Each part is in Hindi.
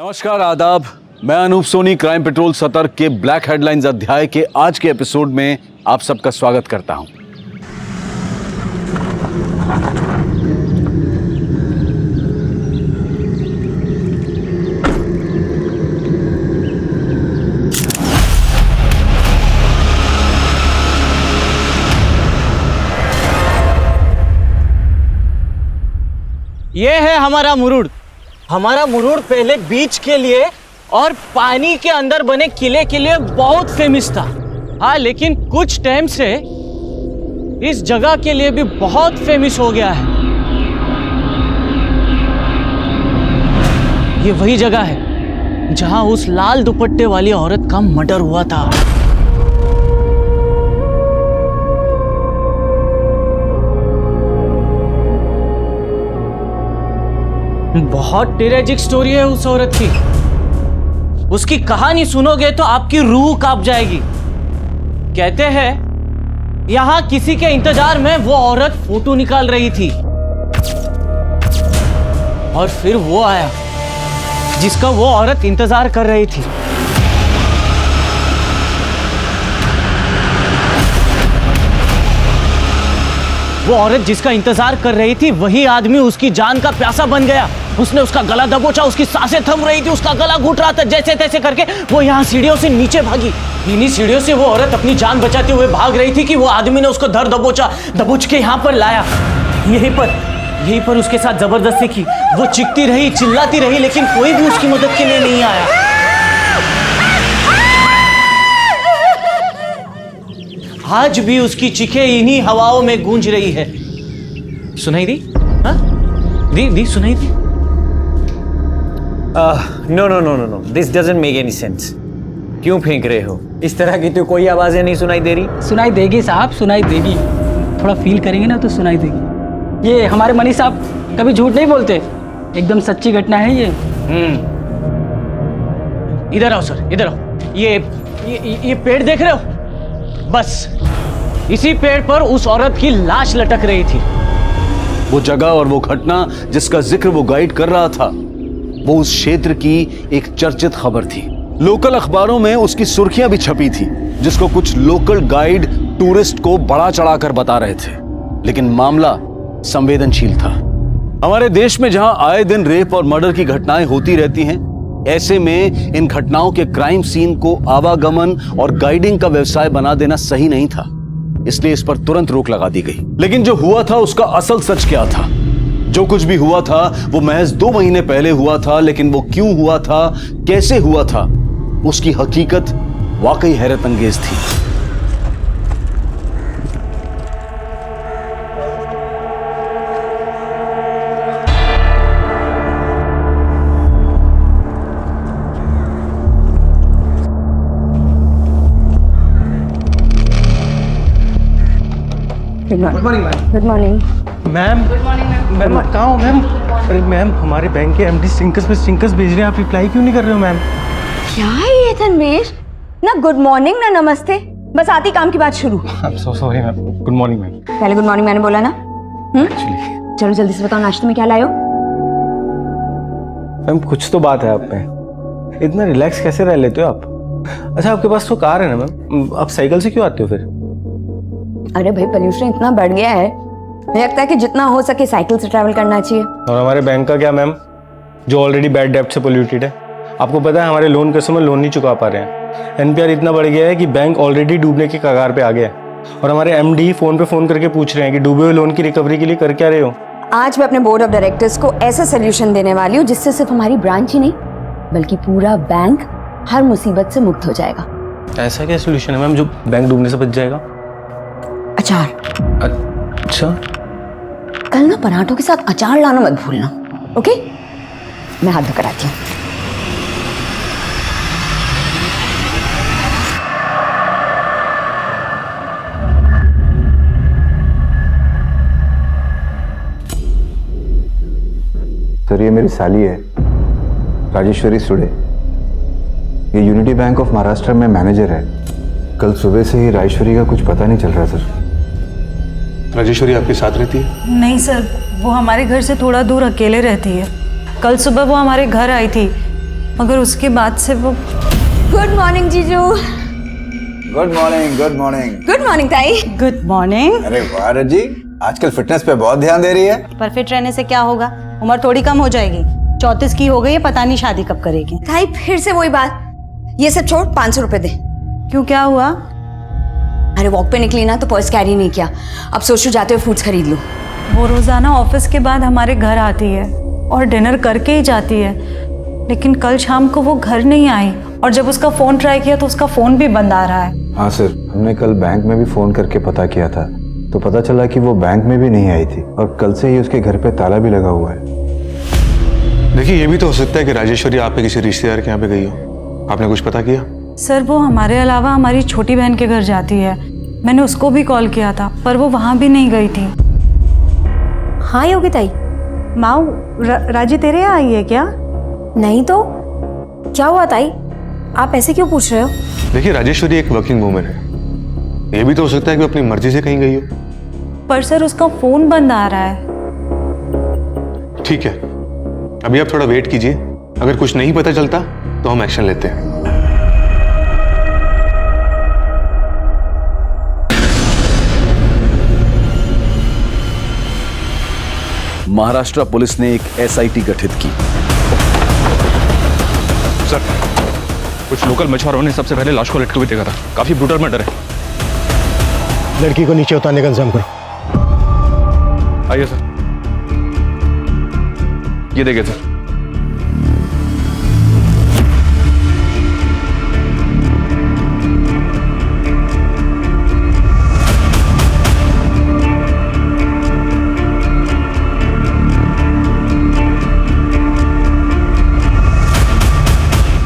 नमस्कार, आदाब। मैं अनूप सोनी क्राइम पेट्रोल सतर्क के ब्लैक हेडलाइंस अध्याय के आज के एपिसोड में आप सबका स्वागत करता हूं। ये है हमारा मुरुड। हमारा मुरुड पहले बीच के लिए और पानी के अंदर बने किले के लिए बहुत फेमस था। हाँ, लेकिन कुछ टाइम से इस जगह के लिए भी बहुत फेमस हो गया है। ये वही जगह है जहां उस लाल दुपट्टे वाली औरत का मर्डर हुआ था। बहुत ट्रेजिक स्टोरी है उस औरत की। उसकी कहानी सुनोगे तो आपकी रूह कांप जाएगी। कहते हैं यहां किसी के इंतजार में वो औरत फोटो निकाल रही थी और फिर वो आया जिसका वो औरत इंतजार कर रही थी। वो औरत जिसका इंतजार कर रही थी वही आदमी उसकी जान का प्यासा बन गया। उसने उसका गला दबोचा, उसकी सांसें थम रही थी, उसका गला घुट रहा था। जैसे तैसे करके वो यहाँ सीढ़ियों से नीचे भागी। इन्हीं सीढ़ियों से वो औरत अपनी जान बचाते हुए भाग रही थी कि वो आदमी ने उसको धर दबोच के यहाँ पर लाया। यहीं पर उसके साथ जबरदस्ती की। वो चिखती रही, चिल्लाती रही, लेकिन कोई भी उसकी मदद के लिए नहीं आया। आज भी उसकी चीखें इन्हीं हवाओं में गूंज रही है। सुनाई दी? हाँ? दी सुनाई दी? No, this doesn't make any sense. क्यों फेंक रहे हो? इस तरह की तो कोई आवाजें नहीं सुनाई दे रही। सुनाई देगी साहब, सुनाई देगी। थोड़ा फील करेंगे ना तो सुनाई देगी। ये हमारे मनी साहब कभी झूठ नहीं बोलते, एकदम सच्ची घटना है ये। इधर आओ सर, इधर आओ। ये पेड़ देख रहे हो? बस इसी पेड़ पर उस औरत की लाश लटक रही थी। वो जगह और वो घटना जिसका जिक्र वो गाइड कर रहा था, वो उस क्षेत्र की एक चर्चित खबर थी। लोकल अखबारों में उसकी सुर्खियां भी छपी थी, जिसको कुछ लोकल गाइड टूरिस्ट को बड़ा चढ़ाकर बता रहे थे। लेकिन मामला संवेदनशील था। हमारे देश में जहां आए दिन रेप और मर्डर की घटनाएं होती रहती हैं, ऐसे में इन घटनाओं के क्राइम सीन को आवागमन और गाइडिंग का व्यवसाय बना देना सही नहीं था। इसलिए इस पर तुरंत रोक लगा दी गई। लेकिन जो हुआ था उसका असल सच क्या था? जो कुछ भी हुआ था वो महज 2 महीने पहले हुआ था, लेकिन वो क्यों हुआ था, कैसे हुआ था, उसकी हकीकत वाकई हैरत अंगेज थी। Good morning ma'am. मैम आप कहाँ हो मैम? अरे मैम, हमारे बैंक के एमडी स्टिंकर्स भेज रहे हैं, आप रिप्लाई क्यों नहीं कर रहे हो मैम? क्या है ये तन्मेश? ना गुड मॉर्निंग ना नमस्ते, बस आती काम की बात शुरू। I am so sorry ma'am. Good morning ma'am. पहले गुड मॉर्निंग मैंने बोला ना। एक्चुअली चलो जल्दी से बताओ, नाश्ते में क्या लाए हो? मैम कुछ तो बात है आप में, इतना रिलैक्स कैसे रह लेते हो आप? अच्छा आपके पास तो कार है ना मैम, आप साइकिल से क्यों आते हो फिर? अरे भाई, पोल्यूशन इतना बढ़ गया है, मुझे लगता है कि जितना हो सके साइकिल से ट्रैवल करना चाहिए। और हमारे बैंक का क्या मैम, जो ऑलरेडी बैड डेब्ट से पोल्यूटेड है? आपको पता है हमारे लोन कस्टमर लोन नहीं चुका पा रहे हैं। एनपीआर इतना बढ़ गया है कि बैंक ऑलरेडी डूबने के कगार पे आ गया है। और हमारे एमडी फोन पे फोन करके पूछ रहे हैं कि डूबे हुए लोन की रिकवरी के लिए कर क्या रहे हो? आज मैं अपने बोर्ड ऑफ डायरेक्टर्स को ऐसा सोल्यूशन देने वाली हूँ जिससे सिर्फ हमारी ब्रांच ही नहीं बल्कि पूरा बैंक हर मुसीबत से मुक्त हो जाएगा। ऐसा क्या सोल्यूशन है मैम जो बैंक डूबने से बच जाएगा? अचार। अच्छा, कल ना पराठों के साथ अचार लाना मत भूलना, ओके? मैं हाथ धोकर आती हूँ। सर ये मेरी साली है, राजेश्वरी सुडे। ये यूनिटी बैंक ऑफ महाराष्ट्र में मैनेजर है। कल सुबह से ही राजेश्वरी का कुछ पता नहीं चल रहा सर। राजेश्वरी आपके साथ रहती है? नहीं सर, वो हमारे घर से थोड़ा दूर अकेले रहती है। कल सुबह वो हमारे घर आई थी, मगर उसके बाद से वो गुड मॉर्निंग जीजू। Good morning, good morning. Good morning ताई। Good morning. अरे वाह रजी, आजकल फिटनेस पे बहुत ध्यान दे रही है। पर फिट रहने से क्या होगा, उम्र थोड़ी कम हो जाएगी। 34 की हो गई है, पता नहीं शादी कब करेगी। ताई फिर से वही बात, ये सब छोड़ 500 रुपए दे। क्यों, क्या हुआ? अरे वॉक पे निकली ना तो पर्स कैरी नहीं किया, अब सोचू जाते हुए फ्रूट्स खरीद लूं। वो रोजाना ऑफिस के बाद हमारे घर आती है और डिनर करके ही जाती है, लेकिन कल शाम को वो घर नहीं आई और जब उसका फोन ट्राई किया तो उसका फोन भी बंद आ रहा है। हाँ सर, हमने कल बैंक में भी फोन करके पता किया था तो पता चला कि वो बैंक में भी नहीं आई थी और कल से ही उसके घर पे ताला भी लगा हुआ है। देखिए, ये भी तो हो सकता है कि राजेश्वरी आप पे किसी रिश्तेदार के यहाँ पे गई हो। आपने कुछ पता किया? सर वो हमारे अलावा हमारी छोटी बहन के घर जाती है, मैंने उसको भी कॉल किया था पर वो वहाँ भी नहीं गई थी। हाँ योगी ताई। माऊ, राजी तेरे यहाँ आई है क्या? नहीं तो क्या हुआ ताई, आप ऐसे क्यों पूछ रहे हो? देखिए, राजेश्वरी एक वर्किंग वूमेन है, ये भी तो हो सकता है कि वो अपनी मर्जी से कहीं गई हो। पर सर उसका फोन बंद आ रहा है। ठीक है, अभी आप थोड़ा वेट कीजिए, अगर कुछ नहीं पता चलता तो हम एक्शन लेते हैं। महाराष्ट्र पुलिस ने एक एसआईटी गठित की। सर, कुछ लोकल मछुआरों ने सबसे पहले लाश को लटके हुए देखा था। काफी ब्रूटल मर्डर है। लड़की को नीचे उतारने का इंतजाम करो। आइए सर, ये देखिए सर।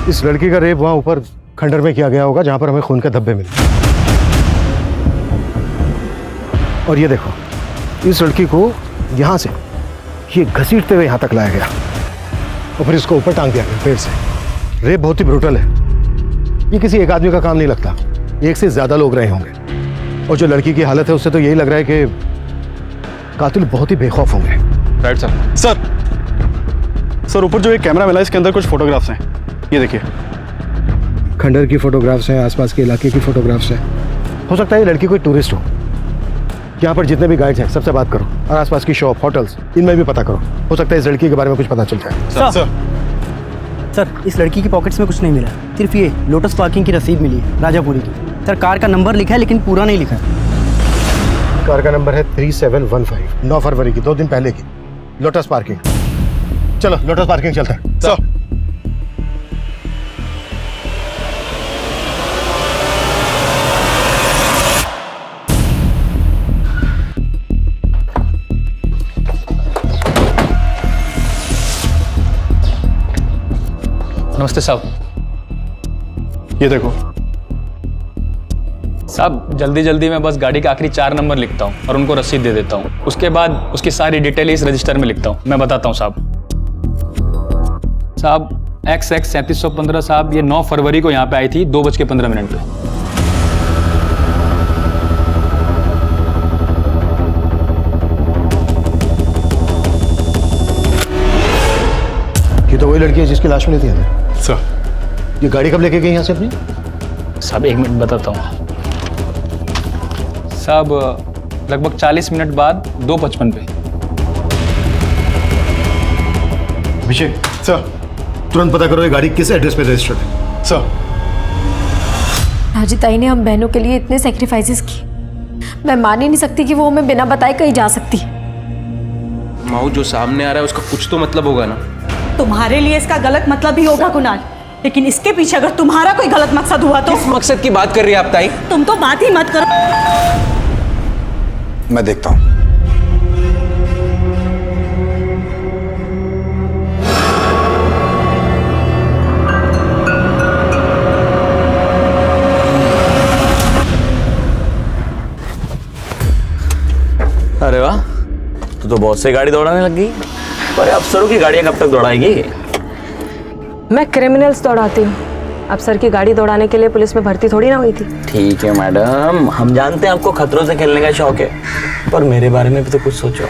इस लड़की का रेप वहां ऊपर खंडर में किया गया होगा जहां पर हमें खून के धब्बे मिले। और ये देखो, इस लड़की को यहां से ये घसीटते हुए यहां तक लाया गया और फिर इसको ऊपर टांग दिया गया पेड़ से। रेप बहुत ही ब्रूटल है, ये किसी एक आदमी का काम नहीं लगता, एक से ज्यादा लोग रहे होंगे। और जो लड़की की हालत है उससे तो यही लग रहा है कि कातिल बहुत ही बेखौफ होंगे। Right sir. सर ऊपर जो एक कैमरा मिला है इसके अंदर कुछ फोटोग्राफ्स हैं, ये देखिए। खंडर की फोटोग्राफ्स हैं, आसपास के इलाके की फोटोग्राफ्स हैं। हो सकता है ये लड़की कोई टूरिस्ट हो। यहाँ पर जितने भी गाइड्स हैं सबसे बात करो और आसपास की शॉप, होटल्स, इनमें भी पता करो। हो सकता है इस लड़की के बारे में कुछ पता चल जाए। सर इस लड़की की पॉकेट्स में कुछ नहीं मिला, सिर्फ ये लोटस पार्किंग की रसीद मिली है राजापुरी की। सर कार का नंबर लिखा है लेकिन पूरा नहीं लिखा है। कार का नंबर है 3715, 9 फरवरी की, 2 दिन पहले की, लोटस पार्किंग। चलो लोटस पार्किंग चलते हैं। सर नमस्ते साहब। ये देखो साहब, जल्दी जल्दी मैं बस गाड़ी का आखिरी 4 नंबर लिखता हूँ और उनको रसीद दे देता हूँ। उसके बाद उसकी सारी डिटेल इस रजिस्टर में लिखता हूँ। मैं बताता हूँ साहब। XX 3715 साहब, ये 9 फरवरी को यहाँ पे आई थी 2:15 पे। ये तो वही लड़की है जिसकी लाश मिली थी हमें। सर, ये गाड़ी कब लेके गई यहाँ से अपनी? साहब 1 मिनट बताता हूँ साहब, लगभग 40 मिनट बाद 2:55 पे। अभिषेक सर, तुरंत पता करो ये गाड़ी किस एड्रेस पे रजिस्टर्ड है। सर। राजी ताई ने हम बहनों के लिए इतने सेक्रीफाइसेस किए, मैं मान ही नहीं सकती कि वो हमें बिना बताए कहीं जा सकती है। माऊ, जो सामने आ रहा है उसका कुछ तो मतलब होगा ना। तुम्हारे लिए इसका गलत मतलब ही होगा कुणाल, लेकिन इसके पीछे अगर तुम्हारा कोई गलत मकसद हुआ तो। किस मकसद की बात कर रही है आप ताई? तुम तो बात ही मत करो। मैं देखता हूँ। अरे वाह, तू तो बहुत से गाड़ी दौड़ाने लग गई। पर अफसरों की गाड़ियां कब तक दौड़ाएगी? मैं क्रिमिनल्स दौड़ाती हूँ, अफसर की गाड़ी दौड़ाने के लिए पुलिस में भर्ती थोड़ी ना हुई थी। ठीक है मैडम, हम जानते हैं आपको खतरों से खेलने का शौक है, पर मेरे बारे में भी तो कुछ सोचो।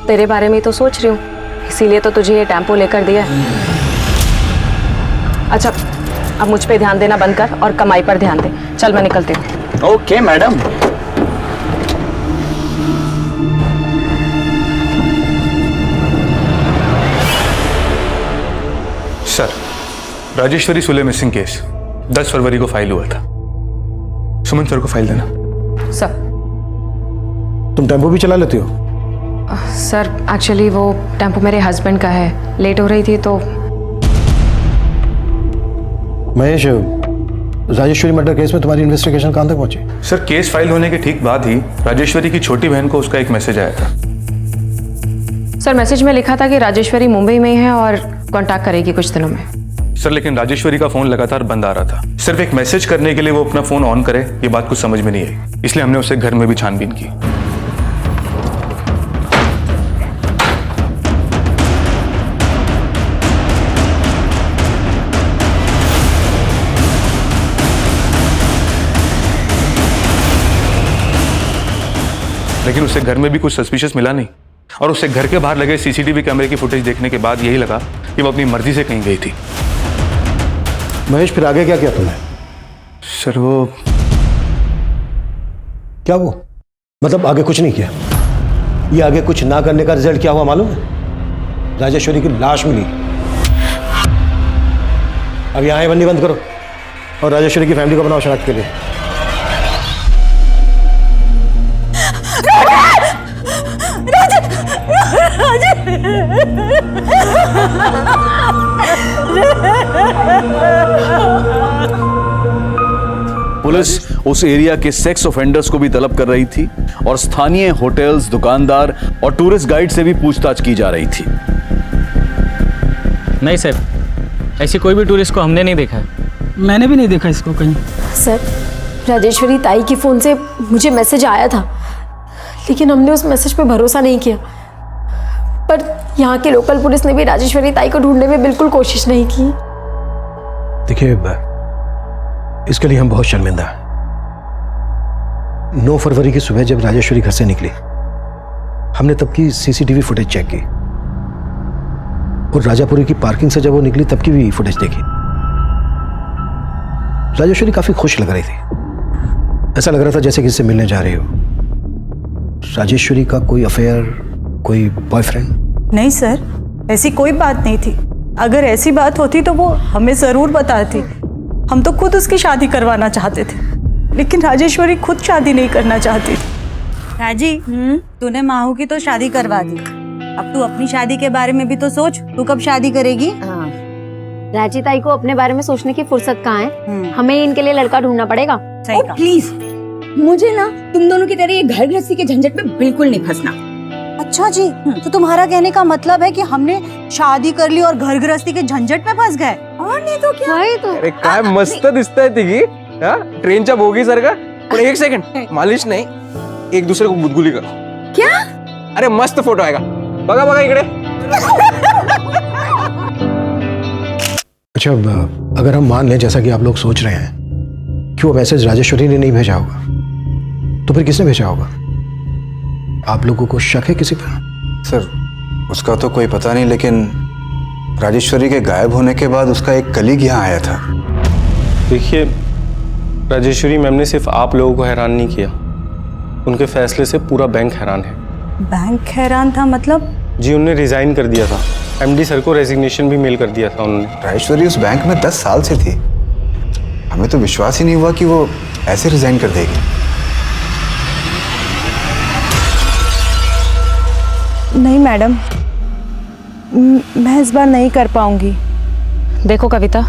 तेरे बारे में तो सोच रही हूँ, इसीलिए तो तुझे ये टेम्पो लेकर दिया है। अच्छा, अब मुझ पे ध्यान देना बंद कर और कमाई पर ध्यान दे। चल मैं निकलती हूँ। Okay madam. Sir, Rajeshwari Sule missing case 10 फरवरी को फाइल हुआ था। सुमन सर को फाइल देना। सर। तुम टेम्पो भी चला लेती हो? सर एक्चुअली वो टेम्पो मेरे हस्बैंड का है, लेट हो रही थी तो। महेश, राजेश्वरी मर्डर केस में तुम्हारी इन्वेस्टिगेशन कहां तक पहुंची? सर, केस फाइल होने के ठीक बाद ही राजेश्वरी की छोटी बहन को उसका एक मैसेज आया था। सर मैसेज में लिखा था कि राजेश्वरी मुंबई में है और कांटेक्ट करेगी कुछ दिनों में। सर, लेकिन राजेश्वरी का फोन लगातार बंद आ रहा था। सिर्फ एक मैसेज करने के लिए वो अपना फोन ऑन करे, ये बात कुछ समझ में नहीं आई, इसलिए हमने उसे घर में भी छानबीन की। लेकिन उसे घर में भी कुछ सस्पिशियस मिला नहीं, और उसे घर के बाहर लगे सीसीटीवी कैमरे की फुटेज देखने के बाद यही लगा कि वो अपनी मर्जी से कहीं गई थी। महेश, फिर आगे क्या किया तुमने? सर वो क्या वो मतलब आगे कुछ नहीं किया? ये आगे कुछ ना करने का रिजल्ट क्या हुआ मालूम है? राजेश्वरी की लाश मिली। अब यहाँ बंदी बंद करो और राजेश्वरी की फैमिली को बनाओ शनाख्त के लिए। पुलिस उस एरिया के सेक्स ऑफेंडर्स को भी तलब कर रही थी और स्थानीय होटल्स, दुकानदार और टूरिस्ट गाइड से भी पूछताछ की जा रही थी। नहीं सर, ऐसी कोई भी टूरिस्ट को हमने नहीं देखा है। मैंने भी नहीं देखा इसको कहीं। सर, राजेश्वरी ताई के फ़ोन से मुझे मैसेज आया था, लेकिन हमने उस मैसेज पे भरोसा नहीं किया। पर यहाँ के लोकल पुलिस ने भी राजेश्वरी ताई को ढूंढने में बिल्कुल कोशिश नहीं की। देखिए, इसके लिए हम बहुत शर्मिंदा हैं। 9 फरवरी की सुबह जब राजेश्वरी घर से निकली, हमने तब की सीसीटीवी फुटेज चेक की और राजापुरी की पार्किंग से जब वो निकली तब की भी फुटेज देखी। राजेश्वरी काफी खुश लग रही थी, ऐसा लग रहा था जैसे किसी से मिलने जा रही हो। राजेश्वरी का कोई अफेयर, कोई बॉयफ्रेंड? नहीं सर, ऐसी कोई बात नहीं थी। अगर ऐसी बात होती तो वो हमें ज़रूर बताती। हम तो खुद उसकी शादी करवाना चाहते थे, लेकिन राजेश्वरी खुद शादी नहीं करना चाहती। राजी, तूने माहू की तो शादी करवा दी, अब तू अपनी शादी के बारे में भी तो सोच। तू कब शादी करेगी? हाँ, राजी ताई को अपने बारे में सोचने की फुर्सत कहाँ है? हमें इनके लिए लड़का ढूंढना पड़ेगा। सही कहा। प्लीज, मुझे ना तुम दोनों की तरह ये घर गृहस्थी के झंझट में बिल्कुल नहीं फंसना। अच्छा जी, तो तुम्हारा कहने का मतलब है कि हमने शादी कर ली और घर गृहस्थी के झंझट में फंस गए? और नहीं तो क्या? अरे काय मस्त दिसतंय तिघी, हा? ट्रेनच्या बोगी सारखा। पण एक सेकंड, मालिश नाही, एक दूसरे को गुदगुली करो। क्या? अरे मस्त फोटो आएगा, बघा बघा इकडे। अच्छा, अगर हम मान लें जैसा कि आप लोग सोच रहे हैं कि वो मैसेज राजेश्वरी ने नहीं भेजा होगा, तो फिर किसने भेजा होगा? आप लोगों को शक है किसी पर? सर, उसका तो कोई पता नहीं, लेकिन राजेश्वरी के गायब होने के बाद उसका एक कलीग यहाँ आया था। देखिए, राजेश्वरी मैम ने सिर्फ आप लोगों को हैरान नहीं किया, उनके फैसले से पूरा बैंक हैरान है। बैंक हैरान था मतलब? जी, उन्होंने रिजाइन कर दिया था। एमडी सर को रेजिग्नेशन भी मेल कर दिया था उन्होंने। राजेश्वरी उस बैंक में 10 साल से थी, हमें तो विश्वास ही नहीं हुआ कि वो ऐसे रिजाइन कर देगी। नहीं मैडम, मैं इस बार नहीं कर पाऊंगी। देखो कविता,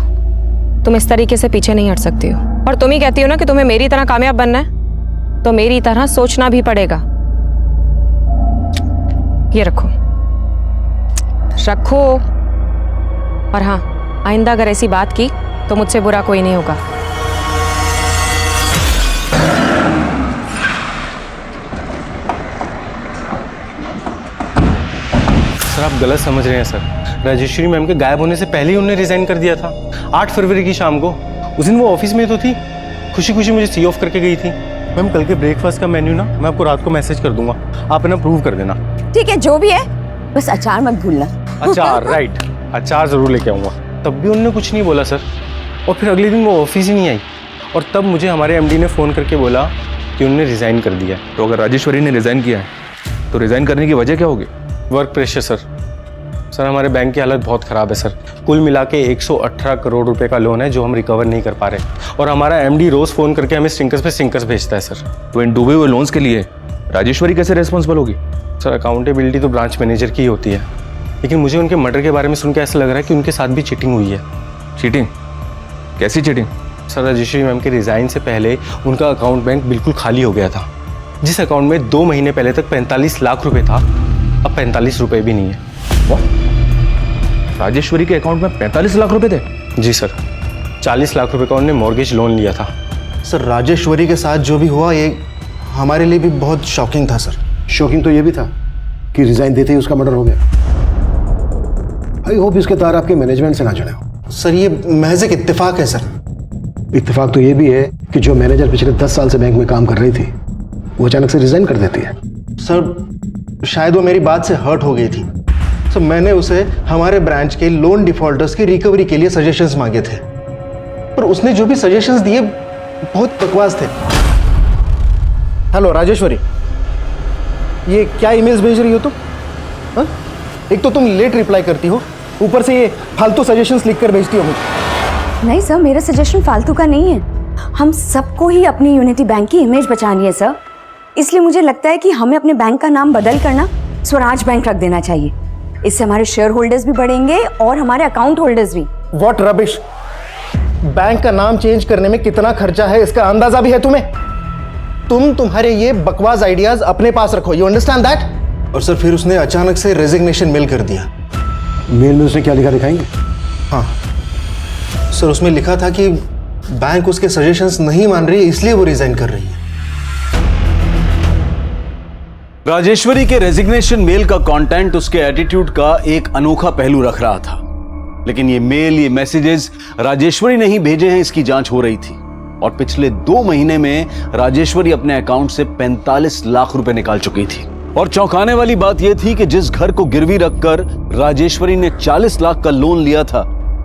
तुम इस तरीके से पीछे नहीं हट सकती हो, और तुम ही कहती हो ना कि तुम्हें मेरी तरह कामयाब बनना है, तो मेरी तरह सोचना भी पड़ेगा। ये रखो रखो, और हाँ, आइंदा अगर ऐसी बात की तो मुझसे बुरा कोई नहीं होगा। सर, आप गलत समझ रहे हैं सर। राजेश्वरी मैम के गायब होने से पहले ही उन्होंने रिजाइन कर दिया था। 8 फरवरी की शाम को, उस दिन वो ऑफिस में तो थी, खुशी खुशी मुझे सी ऑफ करके गई थी। मैम, कल के ब्रेकफास्ट का मेन्यू ना मैं आपको रात को मैसेज कर दूंगा, आप ना प्रूव कर देना। ठीक है, जो भी है, बस अचार मत भूलना। अचार, राइट, अचार जरूर लेके आऊंगा। तब भी उन्होंने कुछ नहीं बोला सर। और फिर अगले दिन वो ऑफिस ही नहीं आई, और तब मुझे हमारे एमडी ने फ़ोन करके बोला कि उन्होंने रिज़ाइन कर दिया। तो अगर राजेश्वरी ने रिज़ाइन किया है तो रिज़ाइन करने की वजह क्या होगी? Work pressure sir. सर हमारे बैंक की हालत बहुत ख़राब है सर। कुल मिला के 118 करोड़ रुपए का लोन है जो हम रिकवर नहीं कर पा रहे, और हमारा एमडी रोज़ फ़ोन करके हमें स्टिंकर्स पे स्टिंकर्स भेजता है सर। तो इन डूबे हुए लोन्स के लिए राजेश्वरी कैसे रिस्पॉन्सिबल होगी? सर अकाउंटेबिलिटी तो ब्रांच मैनेजर की ही होती है, लेकिन मुझे उनके मर्डर के बारे में सुन के ऐसा लग रहा है कि उनके साथ भी चीटिंग हुई है। चीटिंग? कैसी चीटिंग? सर राजेश्वरी मैम के रिज़ाइन से पहले उनका अकाउंट बैंक बिल्कुल खाली हो गया था। जिस अकाउंट में 2 महीने पहले तक 45 लाख रुपए था, अब 45 रुपए भी नहीं है। राजेश्वरी के अकाउंट में 45 लाख रुपए थे? जी सर, 40 लाख रुपए का उन्होंने मॉर्गेज लोन लिया था। सर राजेश्वरी के साथ जो भी हुआ ये हमारे लिए भी बहुत शॉकिंग था सर। शॉकिंग तो ये भी था कि रिजाइन देते ही उसका मर्डर हो गया। आई होप इसके तार आपके मैनेजमेंट से ना जुड़े हो। सर ये महज एक इत्तेफाक है सर। इत्तेफाक तो ये भी है कि जो मैनेजर पिछले 10 साल से बैंक में काम कर रही थी वो अचानक से रिजाइन कर देती है। सर शायद वो मेरी बात से हर्ट हो गई थी। सर मैंने उसे हमारे ब्रांच के लोन डिफॉल्टर्स की रिकवरी के लिए सजेशंस मांगे थे, पर उसने जो भी सजेशंस दिए बहुत बकवास थे। हेलो राजेश्वरी, ये क्या ईमेल्स भेज रही हो तुम? हाँ? एक तो तुम लेट रिप्लाई करती हो, ऊपर से ये फालतू सजेशंस लिखकर भेजती हो मुझे। नहीं सर, मेरा सजेशन फालतू का नहीं है। हम सबको ही अपनी यूनिटी बैंक की इमेज बचानी है सर, इसलिए मुझे लगता है कि हमें अपने बैंक का नाम बदल कर ना स्वराज बैंक रख देना चाहिए। इससे हमारे शेयर होल्डर्स भी बढ़ेंगे और हमारे अकाउंट होल्डर्स भी। What rubbish! बैंक का नाम चेंज करने में कितना खर्चा है इसका अंदाजा भी है तुम्हें? तुम्हारे ये बकवास आइडियाज अपने पास रखो, यू अंडरस्टैंड दैट? और सर फिर उसने अचानक से रेजिग्नेशन मेल कर दिया। मेल में उसने क्या लिखा दिखाएंगे? हाँ सर, उसमें लिखा था कि बैंक उसके सजेशंस नहीं मान रही है इसलिए वो रिजाइन कर रही है। राजेश्वरी के रेजिग्नेशन मेल का कंटेंट उसके एटीट्यूड का एक अनोखा पहलू रख रहा था, लेकिन ये मेल, ये मैसेजेस राजेश्वरी ने ही भेजे हैं, इसकी जांच हो रही थी। और पिछले 2 महीने में राजेश्वरी अपने अकाउंट से 45 लाख रुपए निकाल चुकी थी। और चौंकाने वाली बात यह थी कि जिस घर को गिरवी रखकर राजेश्वरी ने 40 लाख का लोन लिया था,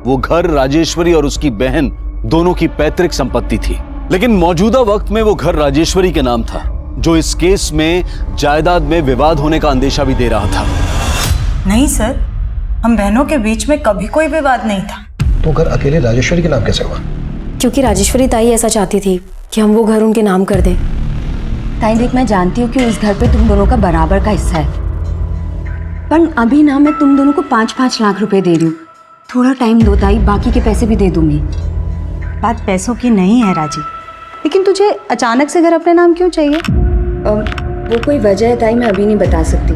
वो घर राजेश्वरी और उसकी बहन दोनों की पैतृक संपत्ति थी। लेकिन मौजूदा वक्त में वो घर राजेश्वरी के नाम था, जो इस केस में जायदाद में विवाद होने का अंदेशा भी दे रहा था। नहीं सर, हम बहनों के बीच में कभी कोई विवाद नहीं था। तो घर अकेले राजेश्वरी के नाम कैसे हुआ? क्योंकि राजेश्वरी ताई ऐसा चाहती थी कि हम वो घर उनके नाम कर दें। ताई देख, मैं जानती हूँ कि इस घर पे तुम दोनों का बराबर का हिस्सा है, पर अभी ना मैं तुम दोनों को 5-5 लाख रुपए दे रही हूँ। थोड़ा टाइम दो ताई, बाकी के पैसे भी दे दूंगी। बात पैसों की नहीं है राजी, लेकिन तुझे अचानक से घर अपने नाम क्यों चाहिए? वो कोई वजह है ताई, मैं अभी नहीं बता सकती।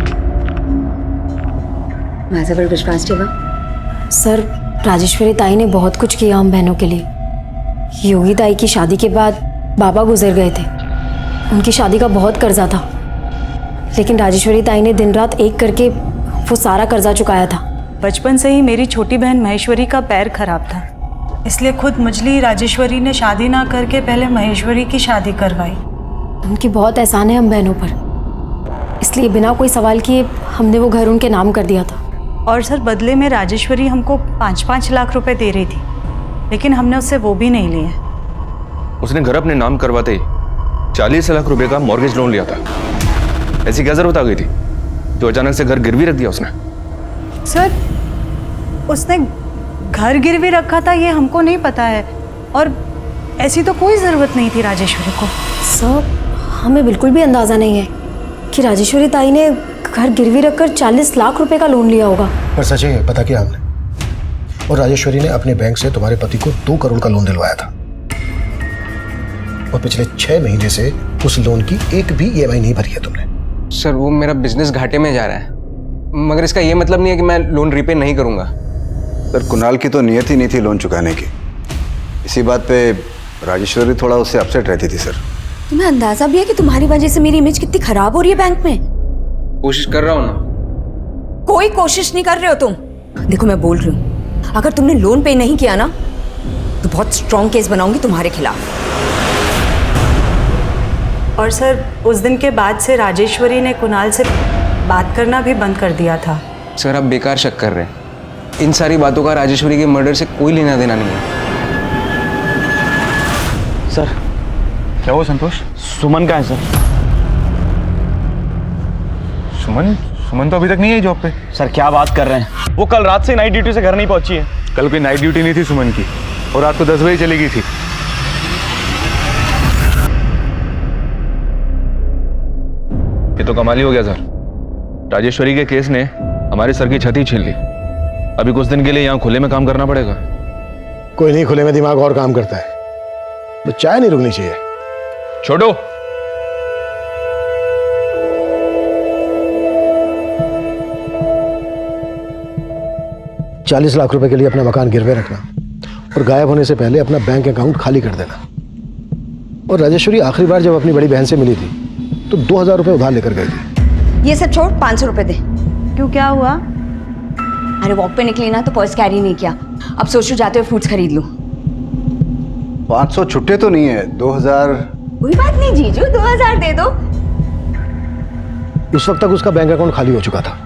माझा पर विश्वास ठेवा। सर राजेश्वरी ताई ने बहुत कुछ किया हम बहनों के लिए। योगी ताई की शादी के बाद बाबा गुजर गए थे, उनकी शादी का बहुत कर्जा था, लेकिन राजेश्वरी ताई ने दिन रात एक करके वो सारा कर्जा चुकाया था। बचपन से ही मेरी छोटी बहन महेश्वरी का पैर खराब था, इसलिए खुद मुझली राजेश्वरी ने शादी ना करके पहले महेश्वरी की शादी करवाई। उनकी बहुत एहसान है हम बहनों पर, इसलिए बिना कोई सवाल किए हमने वो घर उनके नाम कर दिया था। और सर बदले में राजेश्वरी हमको 5-5 लाख रुपए दे रही थी, लेकिन हमने उससे वो भी नहीं लिए। उसने घर अपने नाम करवाते 40 लाख रुपए का मॉर्गेज लोन लिया था। ऐसी क्या जरूरत आ गई थी जो अचानक से घर गिरवी रख दिया उसने? सर उसने घर गिरवी रखा था ये हमको नहीं पता है, और ऐसी तो कोई ज़रूरत नहीं थी राजेश्वरी को। सर हमें बिल्कुल भी अंदाज़ा नहीं है कि राजेश्वरी ताई ने घर गिरवी रखकर 40 लाख रुपए का लोन लिया होगा। पर सच है, पता किया हमने, और राजेश्वरी ने अपने बैंक से तुम्हारे पति को 2 करोड़ का लोन दिलवाया था, और पिछले 6 महीने से उस लोन की एक भी EMI नहीं भरी है तुमने। सर वो मेरा बिजनेस घाटे में जा रहा है, मगर इसका ये मतलब नहीं है कि मैं लोन रीपे नहीं करूंगा। सर कुणाल की तो नियत ही नहीं थी लोन चुकाने की। इसी बात पे राजेश्वरी थोड़ा उससे अपसेट रहती थी। सर तुम्हें अंदाजा भी है कि तुम्हारी वजह से मेरी इमेज कितनी खराब हो रही है बैंक में? कोशिश कर रहा हूँ ना। कोई कोशिश नहीं कर रहे हो तुम। देखो मैं बोल रही हूँ, अगर तुमने लोन पे नहीं किया ना तो बहुत स्ट्रॉन्ग केस बनाऊंगी तुम्हारे खिलाफ। और सर उस दिन के बाद से राजेश्वरी ने कुणाल से बात करना भी बंद कर दिया था। सर आप बेकार शक कर रहे हैं। इन सारी बातों का राजेश्वरी के मर्डर से कोई लेना देना नहीं है। सर क्या हुआ संतोष? सुमन कहाँ है सर? सुमन तो अभी तक नहीं आई जॉब पे। सर क्या बात कर रहे हैं, वो कल रात से नाइट ड्यूटी से घर नहीं पहुंची है। कल कोई नाइट ड्यूटी नहीं थी सुमन की, और रात को 10 बजे चली गई थी। ये तो कमाल ही हो गया सर। राजेश्वरी के केस ने हमारे सर की छत ही छीन ली। अभी कुछ दिन के लिए यहाँ खुले में काम करना पड़ेगा। कोई नहीं, खुले में दिमाग और काम करता है। तो चाय नहीं रुकनी चाहिए। छोड़ो, ₹40 लाख के लिए अपना मकान गिरवे रखना और गायब होने से पहले अपना बैंक अकाउंट खाली कर देना। और राजेश्वरी आखिरी बार जब अपनी बड़ी बहन से मिली थी तो 2000 रुपए उधार लेकर गई थी। ये सब छोड़, 500 रुपए दे। क्यों, क्या हुआ? अरे वॉक पे निकली ना तो पर्स कैरी नहीं किया। अब सोचू जाते हुए फ्रूट्स खरीद लूं। 500 छुट्टे तो नहीं है, 2000। कोई बात नहीं जीजू, 2000 दे दो। उस वक्त तक उसका बैंक अकाउंट खाली हो चुका था।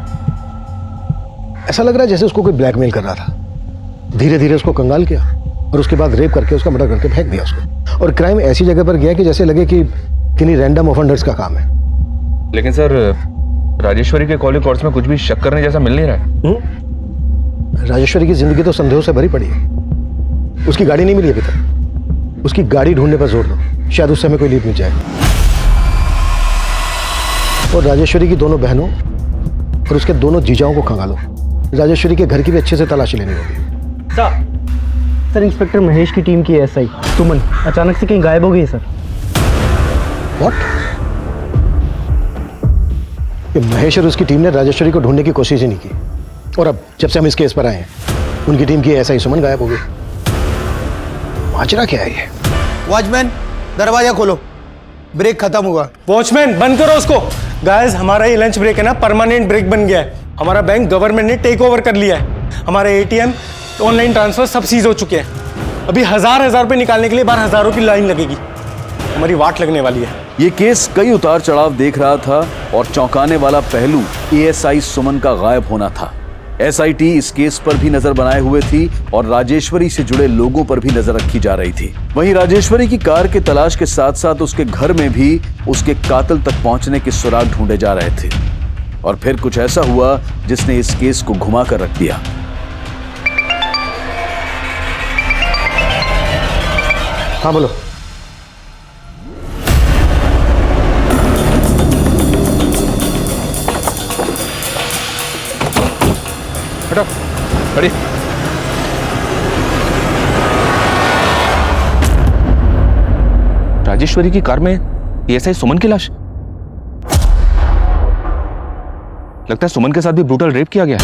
ऐसा लग रहा है जैसे उसको कोई ब्लैकमेल कर रहा था। धीरे धीरे उसको कंगाल किया और उसके बाद रेप करके उसका मर्डर करके फेंक दिया उसको। और क्राइम ऐसी जगह पर गया कि जैसे लगे कि किन्हीं रैंडम ऑफेंडर्स का काम है। लेकिन सर राजेश्वरी के कॉल रिकॉर्ड्स में कुछ भी शक करने जैसा मिल नहीं रहा है। राजेश्वरी की जिंदगी तो संदेहों से भरी पड़ी है। उसकी गाड़ी नहीं मिली अभी तक। उसकी गाड़ी ढूंढने पर जोर दो, शायद उससे हमें कोई लीड मिल जाए। और राजेश्वरी की दोनों बहनों और उसके दोनों जीजाओं को खंगालो। राजेश्वरी के घर की भी अच्छे से तलाशी लेनी होगी। सर इंस्पेक्टर महेश की टीम की एसआई सुमन अचानक से कहीं गायब हो गई है सर। व्हाट? ये महेश और उसकी टीम ने राजेश्वरी को ढूंढने की कोशिश ही नहीं की, और अब जब से हम इस केस पर आए हैं उनकी टीम की एसआई सुमन गायब हो गई। माजरा क्या है ये? वॉचमैन दरवाजा खोलो, ब्रेक खत्म हुआ। वॉचमैन बंद करो उसको। गाइस हमारा ये लंच ब्रेक है ना, परमानेंट ब्रेक बन गया है। हमारा बैंक गवर्नमेंट ने टेक ओवर कर लिया है। हमारे एटीएम, ऑनलाइन ट्रांसफर सब सीज हो चुके हैं। अभी हजार रुपए निकालने के लिए बाहर हजारों की लाइन लगेगी। हमारी वाट लगने वाली है। ये केस कई उतार चढ़ाव देख रहा था और चौंकाने वाला पहलू एएसआई सुमन का गायब होना था। एसआईटी इस केस पर भी नजर बनाए हुए थी और राजेश्वरी से जुड़े लोगों पर भी नजर रखी जा रही थी। वहीं राजेश्वरी की कार के तलाश के साथ साथ उसके घर में भी उसके कातिल तक पहुंचने के सुराग ढूंढे जा रहे थे। और फिर कुछ ऐसा हुआ जिसने इस केस को घुमा कर रख दिया। हाँ बोलो। हटो, खड़ी। राजेश्वरी की कार में एएसआई सुमन की लाश। लगता है सुमन के साथ भी ब्रूटल रेप किया गया।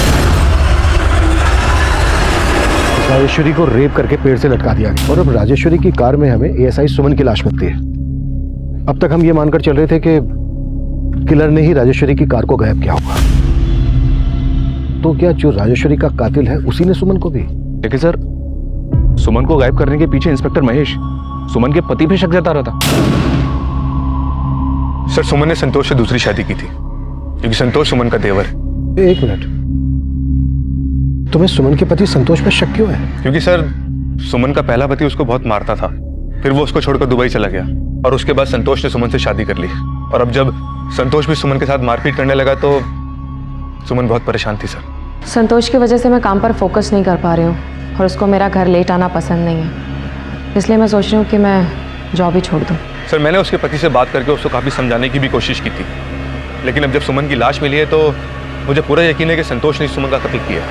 राजेश्वरी को रेप करके पेड़ से लटका दिया गया और अब राजेश्वरी की कार में हमें एएसआई सुमन की लाश मिलती है। अब तक हम ये मानकर चल रहे थे कि किलर ने ही राजेश्वरी की कार को गायब किया होगा। तो क्या जो राजेश्वरी का कातिल है उसी ने सुमन को भी? लेकिन सर सुमन को गायब करने के पीछे इंस्पेक्टर महेश सुमन के पति पे शक जता रहा था। सर सुमन ने संतोष से दूसरी शादी की थी क्योंकि संतोष सुमन का देवर है। एक मिनट, तुम्हें सुमन के पति संतोष पर शक क्यों है? क्योंकि सर सुमन का पहला पति उसको बहुत मारता था, फिर वो उसको छोड़कर दुबई चला गया और उसके बाद संतोष ने सुमन से शादी कर ली। और अब जब संतोष भी सुमन के साथ मारपीट करने लगा तो सुमन बहुत परेशान थी। सर संतोष की वजह से मैं काम पर फोकस नहीं कर पा रही हूँ और उसको मेरा घर लेट आना पसंद नहीं है, इसलिए मैं सोच रही हूँ कि मैं जॉब ही छोड़ दूँ। सर मैंने उसके पति से बात करके उसको काफ़ी समझाने की भी कोशिश की थी, लेकिन अब जब सुमन की लाश मिली है तो मुझे पूरा यकीन है कि संतोष ने सुमन का कत्ल किया।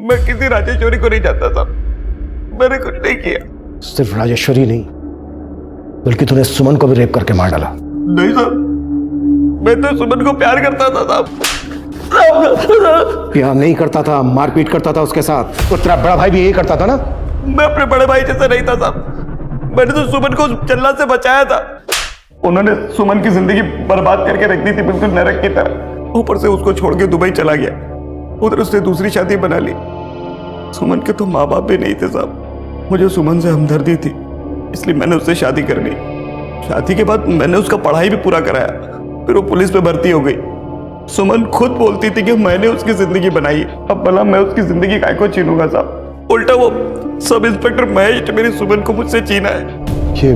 मैं किसी राजेश्वरी को नहीं जानता था, मैंने कुछ नहीं किया। सिर्फ राजेश्वरी नहीं बल्कि तूने सुमन को भी रेप करके मार डाला। नहीं सर, मैं तो सुमन को प्यार करता था साहब। प्यार नहीं करता था, मारपीट करता था उसके साथ। तो तेरा बड़ा भाई भी यही करता था ना? मैं अपने बड़े भाई जैसा नहीं था साहब, मैंने तो सुमन को जल्लाद से बचाया था। उन्होंने सुमन की जिंदगी बर्बाद करके रख दी थी, बिल्कुल नरक की तरह। ऊपर से उसको छोड़ के दुबई चला गया, उधर उसने दूसरी शादी बना ली। सुमन के तो माँ बाप भी नहीं थे साहब, मुझे सुमन से हमदर्दी थी इसलिए मैंने उससे शादी कर ली। शादी के बाद मैंने उसका पढ़ाई भी पूरा कराया, फिर वो पुलिस में भर्ती हो गई। सुमन खुद बोलती थी कि मैंने उसकी जिंदगी बनाई, अब भला मैं उसकी जिंदगी काय को छीनूंगा साहब? उल्टा वो सब इंस्पेक्टर महेश ने मेरी सुमन को मुझसे छीना है। ये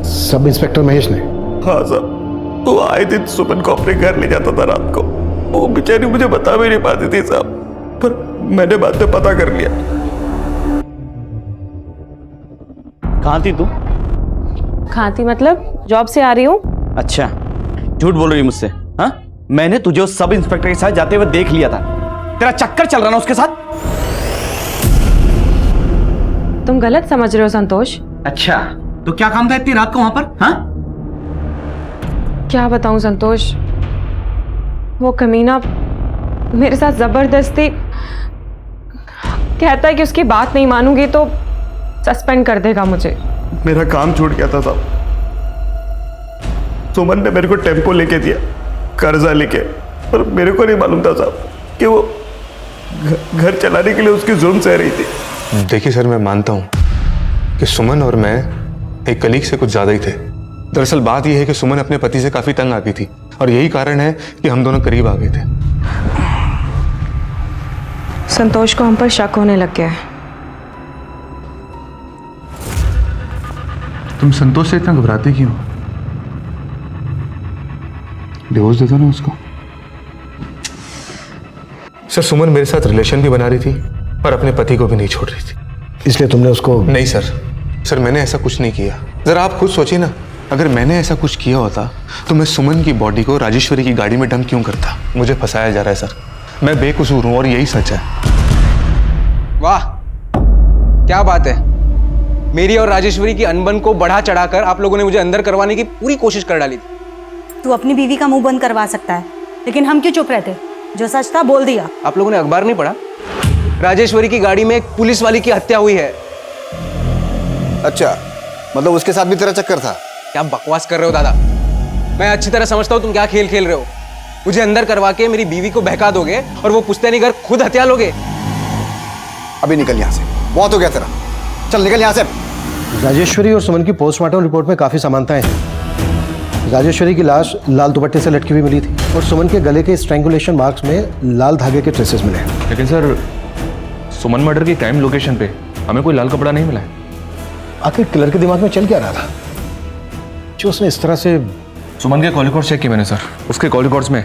सब इंस्पेक्टर महेश ने? हाँ साहब, वो आए दिन सुमन को अपने घर ले जाता था रात को। वो बेचारी मुझे बता भी नहीं पाती थी साहब, पर मैंने बाद में पता कर लिया। कहाँ थी तू? कहाँ थी मतलब? जॉब से आ रही हूँ। अच्छा, झूठ बोल रही मुझसे? हाँ, मैंने तुझे उस सब इंस्पेक्टर के साथ जाते हुए देख लिया था। तेरा चक्कर चल रहा ना उसके साथ। तुम गलत समझ रहे हो संतोष। अच्छा, तो क्या काम था इतनी रात को वहां पर? हाँ, क्या बताऊं संतोष, वो कमीना मेरे साथ जबरदस्ती कहता है कि उसकी बात नहीं मानूंगी तो सस्पेंड कर देगा मुझे। मेरा काम छूट गया था साहब। सुमन ने मेरे को टेम्पो लेके दिया, कर्जा लेके, पर मेरे को नहीं मालूम था साहब कि वो घर चलाने के लिए उसकी जुर्म सह रही थी। देखिए सर, मैं मानता हूँ कि सुमन और मैं एक कलीग से कुछ ज्यादा ही थे। दरअसल बात यह है कि सुमन अपने पति से काफी तंग आ गई थी और यही कारण है कि हम दोनों करीब आ गए थे। संतोष को हम पर शक होने लग गया है। तुम संतोष से इतना घबराते क्यों? डिवोर्स दे दो ना उसको। सर, सुमन मेरे साथ रिलेशन भी बना रही थी और अपने पति को भी नहीं छोड़ रही थी। इसलिए तुमने उसको? नहीं सर, मैंने ऐसा कुछ नहीं किया। जरा आप खुद सोचिए ना, अगर मैंने ऐसा कुछ किया होता तो मैं सुमन की बॉडी को राजेश्वरी की गाड़ी में डंप क्यों करता? मुझे फंसाया जा रहा है सर, मैं बेकसूर हूं और यही सच है। वाह, क्या बात है। मेरी और राजेश्वरी की अनबन को बढ़ा चढ़ाकर आप लोगों ने मुझे अंदर करवाने की पूरी कोशिश कर डाली थी। तू अपनी बीवी का मुंह बंद करवा सकता है, लेकिन हम क्यों चुप रहते? जो सच था बोल दिया। आप लोगों ने अखबार नहीं पढ़ा? राजेश्वरी की गाड़ी में एक पुलिस वाली की हत्या हुई है। अच्छा, मतलब उसके साथ भी तेरा चक्कर था? क्या बकवास कर रहे हो दादा? मैं अच्छी तरह समझता हूँ तुम क्या खेल खेल रहे हो। मुझे अंदर करवा के मेरी बीवी को बहका दोगे और वो पुश्तैनी घर खुद हत्या लोगे। अभी निकल यहाँ से, बहुत हो गया तेरा, चल निकल यहाँ से। राजेश्वरी और सुमन की पोस्टमार्टम रिपोर्ट में काफी समानताएं हैं। राजेश्वरी की लाश लाल दुपट्टे से लटकी हुई मिली थी और सुमन के गले के स्ट्रैंगुलेशन मार्क्स में लाल धागे के ट्रेसेस मिले हैं। लेकिन सर, सुमन मर्डर की क्राइम लोकेशन पे हमें कोई लाल कपड़ा नहीं मिला है। आखिर किलर के दिमाग में चल क्या रहा था जो उसने इस तरह से? सुमन के कॉल रिकॉर्ड्स चेक किए मैंने सर, उसके कॉल रिकॉर्ड्स में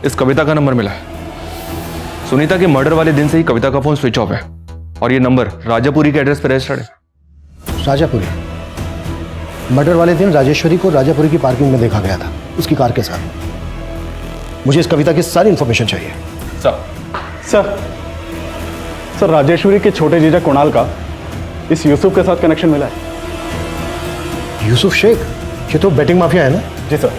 इस कविता का नंबर मिला है। सुनीता के मर्डर वाले दिन से ही कविता का फोन स्विच ऑफ है और ये नंबर राजापुरी के एड्रेस पर रजिस्टर्ड है। राजापुरी? मर्डर वाले दिन राजेश्वरी को राजापुरी की पार्किंग में देखा गया था उसकी कार के साथ। मुझे इस कविता की सारी इंफॉर्मेशन चाहिए। सर, राजेश्वरी के छोटे जीजा कुणाल का इस यूसुफ के साथ कनेक्शन मिला है। यूसुफ शेख? ये तो बेटिंग माफिया है ना? जी सर।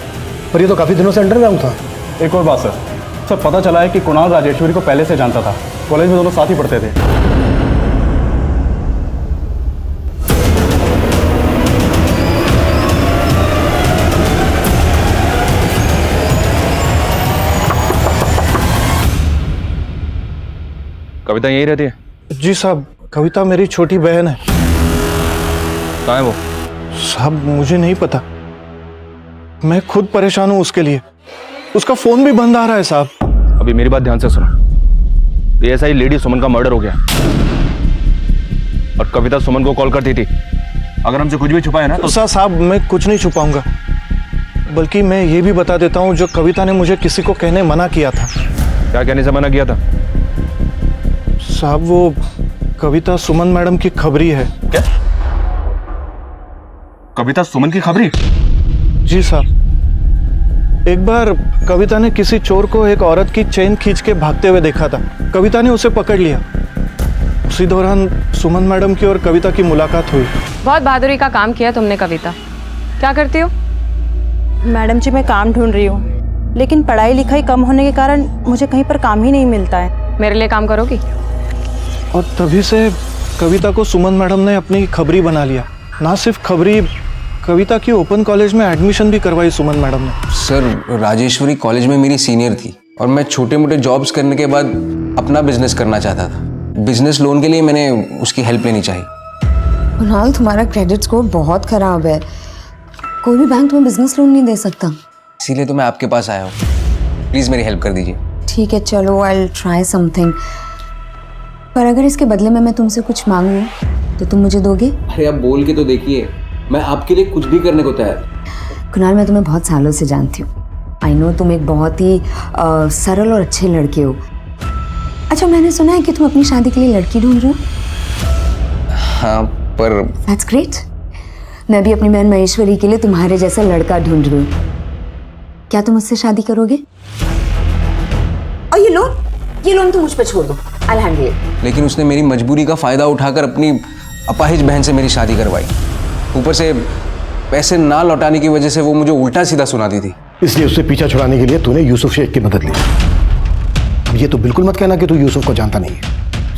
पर ये तो काफी दिनों से अंडरग्राउंड था। एक और बात सर, पता चला है कि कुणाल राजेश्वरी को पहले से जानता था, कॉलेज में दोनों साथ ही पढ़ते थे। कविता यही रहती है? जी साहब, कविता मेरी छोटी बहन है। कहाँ है वो? साहब मुझे नहीं पता, मैं खुद परेशान हूं उसके लिए। उसका फोन भी बंद आ रहा है साहब। अभी मेरी बात ध्यान से सुनो। ये ऐसा ही लेडी सुमन का मर्डर हो गया और कविता सुमन को कॉल करती थी। अगर हमसे कुछ भी छुपाया ना तो साहब मैं कुछ नहीं छुपाऊंगा, बल्कि मैं ये भी बता देता हूं जो कविता ने मुझे किसी को कहने मना किया था। क्या कहने से मना किया था? साहब वो कविता सुमन मैडम की खबरी है। क्या? कविता सुमन की खबरी? जी साहब, एक बार कविता ने किसी चोर को एक औरत की चेन खींच के भागते हुए देखा था। कविता ने उसे पकड़ लिया। उसी दौरान सुमन मैडम की और कविता की मुलाकात हुई। बहुत बहादुरी का काम किया तुमने कविता। क्या करती हो? मैडम जी मैं काम ढूंढ रही हूँ, लेकिन पढ़ाई लिखाई कम होने के कारण मुझे कहीं पर काम ही नहीं मिलता है। मेरे लिए काम करोगी? और तभी से कविता को सुमन मैडम ने अपनी खबरी बना लिया। ना सिर्फ खबरी, कविता की ओपन कॉलेज में एडमिशन भी करवाई सुमन मैडम ने। सर, राजेश्वरी कॉलेज में मेरी सीनियर थी और मैं छोटे मोटे जॉब्स करने के बाद अपना बिजनेस करना चाहता था। बिजनेस लोन के लिए मैंने उसकी हेल्प लेनी चाहिए। कुणाल, तुम्हारा क्रेडिट स्कोर बहुत खराब है। कोई भी बैंक तुम्हें बिजनेस लोन नहीं दे सकता। इसीलिए तो मैं आपके पास आया हूँ, प्लीज़ मेरी हेल्प कर दीजिए। ठीक है चलो, आई विल ट्राई समथिंग, पर अगर इसके बदले में मैं तुमसे कुछ मांगूं तो तुम मुझे दोगे? अरे आप बोल के तो देखिए, मैं आपके लिए कुछ भी करने को तैयार। कुणाल, मैं तुम्हें बहुत सालों से जानती हूँ। आई नो तुम एक बहुत ही सरल और अच्छे लड़के हो। अच्छा, मैंने सुना है कि तुम अपनी शादी के लिए लड़की ढूंढ रहे हो। हाँ, पर दैट्स ग्रेट। मैं भी अपनी बहन महेश्वरी के लिए तुम्हारे जैसा लड़का ढूंढ रही हूँ। क्या तुम मुझसे शादी करोगे? और ये लोन तुम मुझ पे छोड़ दो, आई विल हैंडल इट। लेकिन उसने मेरी मजबूरी का फ़ायदा उठाकर अपनी अपाहिज बहन से मेरी शादी करवाई। ऊपर से पैसे ना लौटाने की वजह से वो मुझे उल्टा सीधा सुनाती थी। इसलिए उससे पीछा छुड़ाने के लिए तूने यूसुफ शेख की मदद ली। अब ये तो बिल्कुल मत कहना कि तू यूसुफ को जानता नहीं है।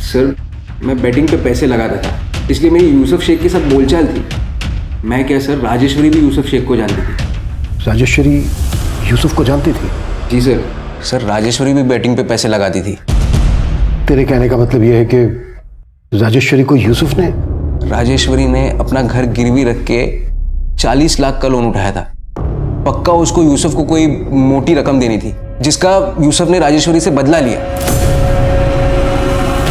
सर, मैं बैटिंग पे पैसे लगाता था, इसलिए मेरी यूसुफ शेख के साथ बोलचाल थी। मैं क्या सर, राजेश्वरी भी यूसुफ शेख को जानती थी। राजेश्वरी यूसुफ को जानती थी? जी सर। सर, राजेश्वरी भी बैटिंग पे पैसे लगाती थी। तेरे कहने का मतलब यह है कि राजेश्वरी को यूसुफ ने? राजेश्वरी ने अपना घर गिरवी रख के 40 लाख का लोन उठाया था। पक्का उसको यूसुफ को कोई मोटी रकम देनी थी, जिसका यूसुफ ने राजेश्वरी से बदला लिया।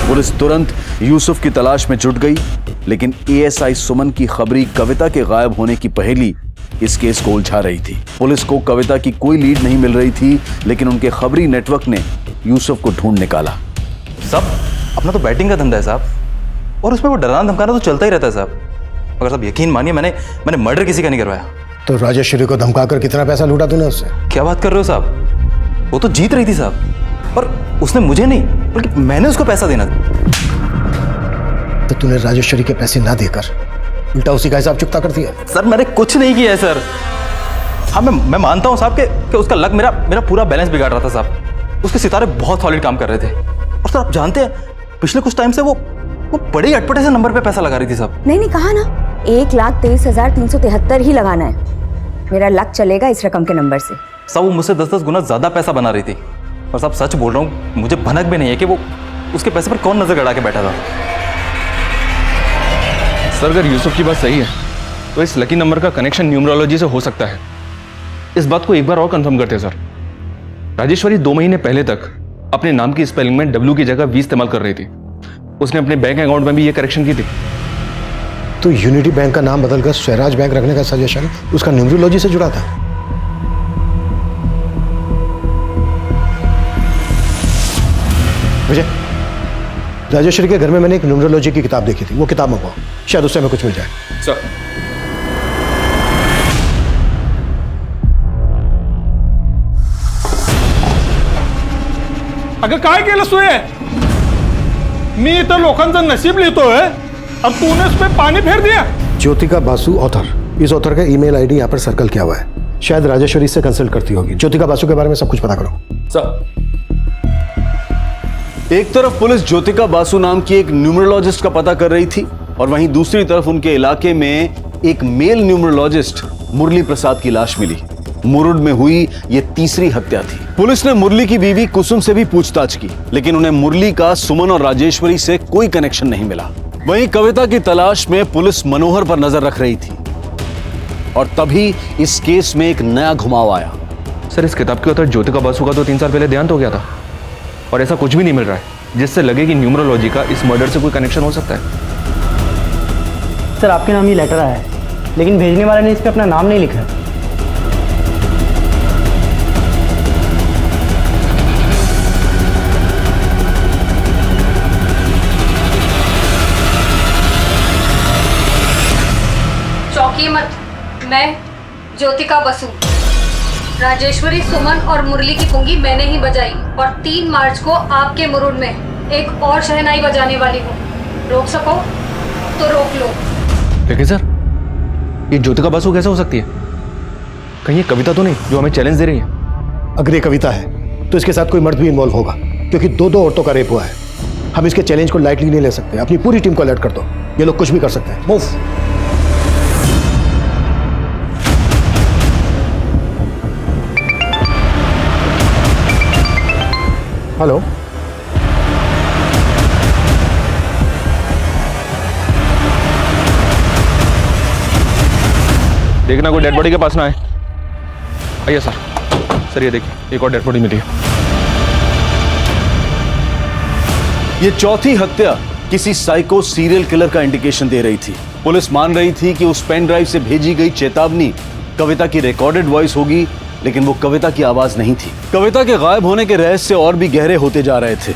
पुलिस तुरंत यूसुफ की तलाश में जुट गई, लेकिन एएसआई सुमन की खबरी कविता के गायब होने की पहेली इस केस को उलझा रही थी। पुलिस को कविता की कोई लीड नहीं मिल रही थी, लेकिन उनके खबरी नेटवर्क ने यूसुफ को ढूंढ निकाला। साहब, अपना तो बैटिंग का धंधा है साहब, और उसमें वो डराना धमकाना तो चलता ही रहता है साहब। अगर साहब यकीन मानिए, मैंने मर्डर किसी का नहीं करवाया। तो राजेश्वरी को धमकाकर कितना पैसा लूटा तूने उससे? क्या बात कर रहे हो साहब, वो तो जीत रही थी साहब, पर उसने मुझे नहीं बल्कि मैंने उसको पैसा देना था। तो तूने राजेश्वरी के पैसे ना देकर उल्टा उसी का हिसाब चुकता कर दिया? सर, मैंने कुछ नहीं किया है सर। हाँ, मैं मानता हूँ साहब कि उसका लक मेरा पूरा बैलेंस बिगाड़ रहा था साहब। उसके सितारे बहुत सॉलिड काम कर रहे थे, और सर आप जानते हैं पिछले कुछ टाइम से वो बड़े अटपटे से नंबर पे पैसा लगा रही थी साहब। नहीं कहा ना, 1,23,373 ही लगाना है। मेरा लक चलेगा इस रकम के नंबर से। साहब, वो मुझसे 10-10 गुना ज्यादा पैसा बना रही थी, और साहब सच बोल रहा हूँ, मुझे भनक भी नहीं है कि वो उसके पैसे पर कौन नजर गड़ा के बैठा था। सर, अगर यूसुफ की बात सही है तो इस लकी नंबर का कनेक्शन न्यूमरोलॉजी से हो सकता है। इस बात को एक बार और कंफर्म करते हैं सर। राजेश्वरी 2 महीने पहले तक अपने नाम की स्पेलिंग में W की जगह V इस्तेमाल कर रही थी। उसने अपने बैंक अकाउंट में भी ये करेक्शन की थी। तो यूनिटी बैंक का नाम बदलकर स्वराज बैंक रखने का सजेशन उसका न्यूमरोलॉजी से जुड़ा था? विजय, राजेश्वरी के घर में मैंने एक न्यूमरोलॉजी की किताब देखी थी, वो किताब मंगवाओ, शायद उससे हमें कुछ मिल जाए। सर, अगं काय केलं सोय? मी इथं लोकांचं नशीब लिहितोय और तूने उस पे पानी फेर दिया। ज्योतिका बासु ऑथर, इस ऑथर का ईमेल आईडी यहाँ पर सर्कल किया हुआ है। शायद राजेश्वरी से कंसल्ट करती होगी। ज्योतिका बासु के बारे में सब कुछ पता करो। सर, एक तरफ पुलिस ज्योतिका बासु नाम की एक न्यूमरोलॉजिस्ट का पता कर रही थी, और वहीं दूसरी तरफ उनके इलाके में एक मेल न्यूमरोलॉजिस्ट मुरली प्रसाद की लाश मिली। मुरुड में हुई ये तीसरी हत्या थी। पुलिस ने मुरली की बीवी कुसुम से भी पूछताछ की, लेकिन उन्हें मुरली का सुमन और राजेश्वरी से कोई कनेक्शन नहीं मिला। वहीं कविता की तलाश में पुलिस मनोहर पर नजर रख रही थी, और तभी इस केस में एक नया घुमाव आया। सर, इस किताब के ऑथर ज्योतिका बासु का तो 3 साल पहले देहांत हो गया था, और ऐसा कुछ भी नहीं मिल रहा है जिससे लगे कि न्यूमरोलॉजी का इस मर्डर से कोई कनेक्शन हो सकता है। सर, आपके नाम ये लेटर आया है, लेकिन भेजने वाले ने इस पे अपना नाम नहीं लिखा है। चौंकिए मत, मैं ज्योतिका बसु, राजेश्वरी, सुमन और मुरली की पुंगी मैंने ही बजाई, और 3 मार्च को आपके मुरुड में एक और शहनाई बजाने वाली हूँ। रोक सको तो रोक लो। लेकिन सर, ये ज्योतिका बासु कैसे हो सकती है? कहीं ये कविता तो नहीं जो हमें चैलेंज दे रही है? अगर ये कविता है तो इसके साथ कोई मर्द भी इन्वॉल्व होगा, क्योंकि 2 औरतों का रेप हुआ है। हम इसके चैलेंज को लाइटली नहीं ले सकते। अपनी पूरी टीम को अलर्ट कर दो, ये लोग कुछ भी कर सकते हैं। मूव। हेलो, देखना कोई डेड बॉडी के पास ना आए। आइए सर, ये देखिए एक और डेड बॉडी मिली है। ये चौथी हत्या किसी साइको सीरियल किलर का इंडिकेशन दे रही थी। पुलिस मान रही थी कि उस पेन ड्राइव से भेजी गई चेतावनी कविता की रिकॉर्डेड वॉइस होगी, लेकिन वो कविता की आवाज नहीं थी। कविता के गायब होने के रहस्य और भी गहरे होते जा रहे थे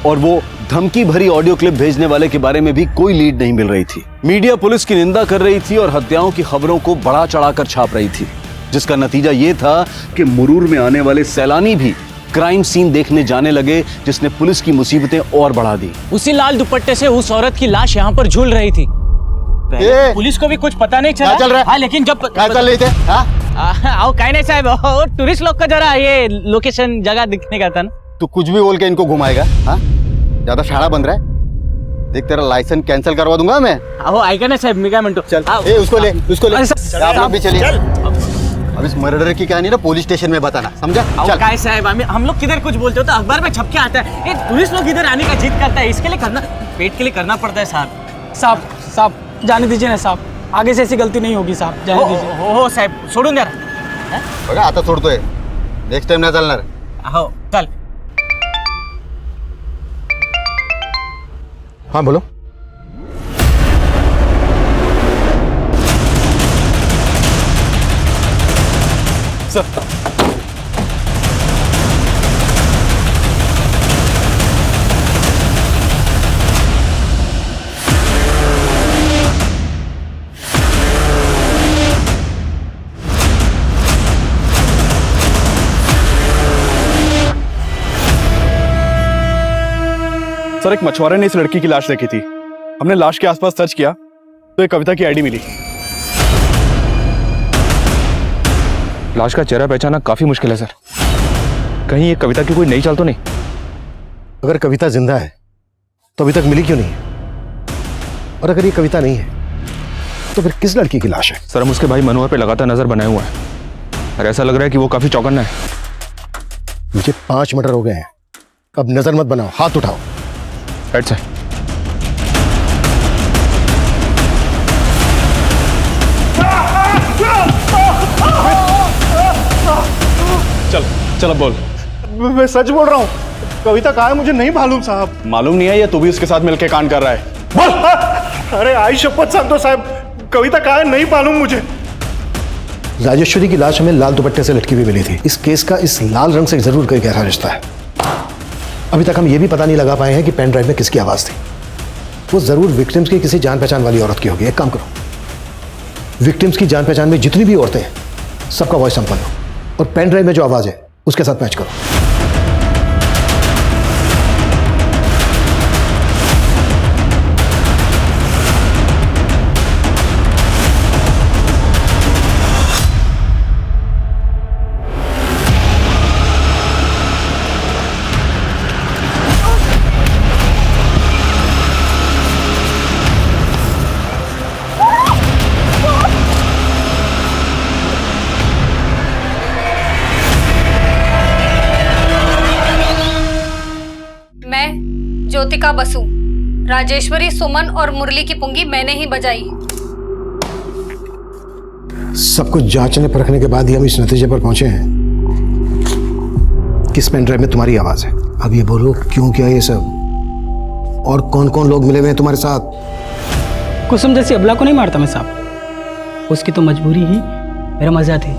और वो धमकी भरी ऑडियो क्लिप भेजने वाले के बारे में भी कोई लीड नहीं मिल रही थी। मीडिया पुलिस की निंदा कर रही थी और हत्याओं की खबरों को बढ़ा चढ़ाकर छाप रही थी, जिसका नतीजा ये था कि मुरूर में आने वाले सैलानी भी क्राइम सीन देखने जाने लगे, जिसने पुलिस की मुसीबतें और बढ़ा दी। उसी लाल दुपट्टे से उस औरत की लाश यहाँ पर झूल रही थी। पुलिस को भी कुछ पता नहीं चला। क्या चल रहा है? हाँ, लेकिन जब क्या चल रही थे? आओ काय नहीं साहब, और टूरिस्ट लोग का जरा ये लोकेशन जगह दिखने का था ना। तू कुछ भी बोल के इनको घुमाएगा? हाँ, ज्यादा शाड़ा बन रहा है। देख तेरा लाइसेंस कैंसिल करवा दूंगा मैं। आओ आएगा ना साहब, मैं क्या मिनटो। चल, उसको ले। आप लोग भी चलिए। अब इस मर्डर की कहानी ना पुलिस स्टेशन में बताना, समझा? चल काय साहब, हम लोग किधर कुछ बोलते हो तो अखबार में छप के आता है। ये टूरिस्ट लोग इधर आने का जिद करता है, इसके लिए करना, पेट के लिए करना पड़ता है साहब। साहब जाने दीजिए ना साहब, आगे से ऐसी गलती नहीं होगी साहब, जाने दीजिए। हो साहब, सोडून जरा। बघा आता सोडतोय, नेक्स्ट टाइम नाही चालणार। हो चल। हाँ बोलो। सर, सर एक मछुआरे ने इस लड़की की लाश देखी थी। हमने लाश के आसपास सर्च किया तो एक कविता की आईडी मिली। लाश का चेहरा पहचानना काफी मुश्किल है सर। कहीं ये कविता की कोई नई चाल तो नहीं? अगर कविता जिंदा है तो अभी तक मिली क्यों नहीं है? और अगर ये कविता नहीं है तो फिर किस लड़की की लाश है? सर हम उसके भाई मनोहर पे लगातार नजर बनाए हुए हैं और ऐसा लग रहा है कि वो काफी चौकन्ना है। मुझे 5 मर्डर हो गए हैं, अब नजर मत बनाओ, हाथ उठाओ। Right sir. चल चल अब बोल। मैं सच बोल रहा हूँ, कविता कहाँ है मुझे नहीं मालूम साहब। मालूम नहीं है या तू भी उसके साथ मिलकर कांड कर रहा है? बोल। अरे आई शपथ सांगतो साहब, कविता कहाँ है नहीं मालूम मुझे। राजेश्वरी की लाश हमें लाल दुपट्टे से लटकी हुई मिली थी। इस केस का इस लाल रंग से जरूर कोई गहरा रिश्ता है। अभी तक हम ये भी पता नहीं लगा पाए हैं कि पेन ड्राइव में किसकी आवाज थी। वो जरूर विक्टिम्स की किसी जान पहचान वाली औरत की होगी। एक काम करो, विक्टिम्स की जान पहचान में जितनी भी औरतें हैं सबका वॉइस सैंपल लो और पेन ड्राइव में जो आवाज है उसके साथ मैच करो। ज्योतिका बसु, राजेश्वरी, सुमन और मुरली की पुंगी मैंने ही बजाई। सब कुछ जांचने परखने के बाद ही हम इस नतीजे पर पहुंचे हैं किस पेन ड्राइव में तुम्हारी आवाज है। अब ये बोलो क्यों किया ये सब, और कौन कौन लोग मिले हुए हैं तुम्हारे साथ? कुसुम जैसी अबला को नहीं मारता मैं साहब, उसकी तो मजबूरी ही मेरा मजा थी।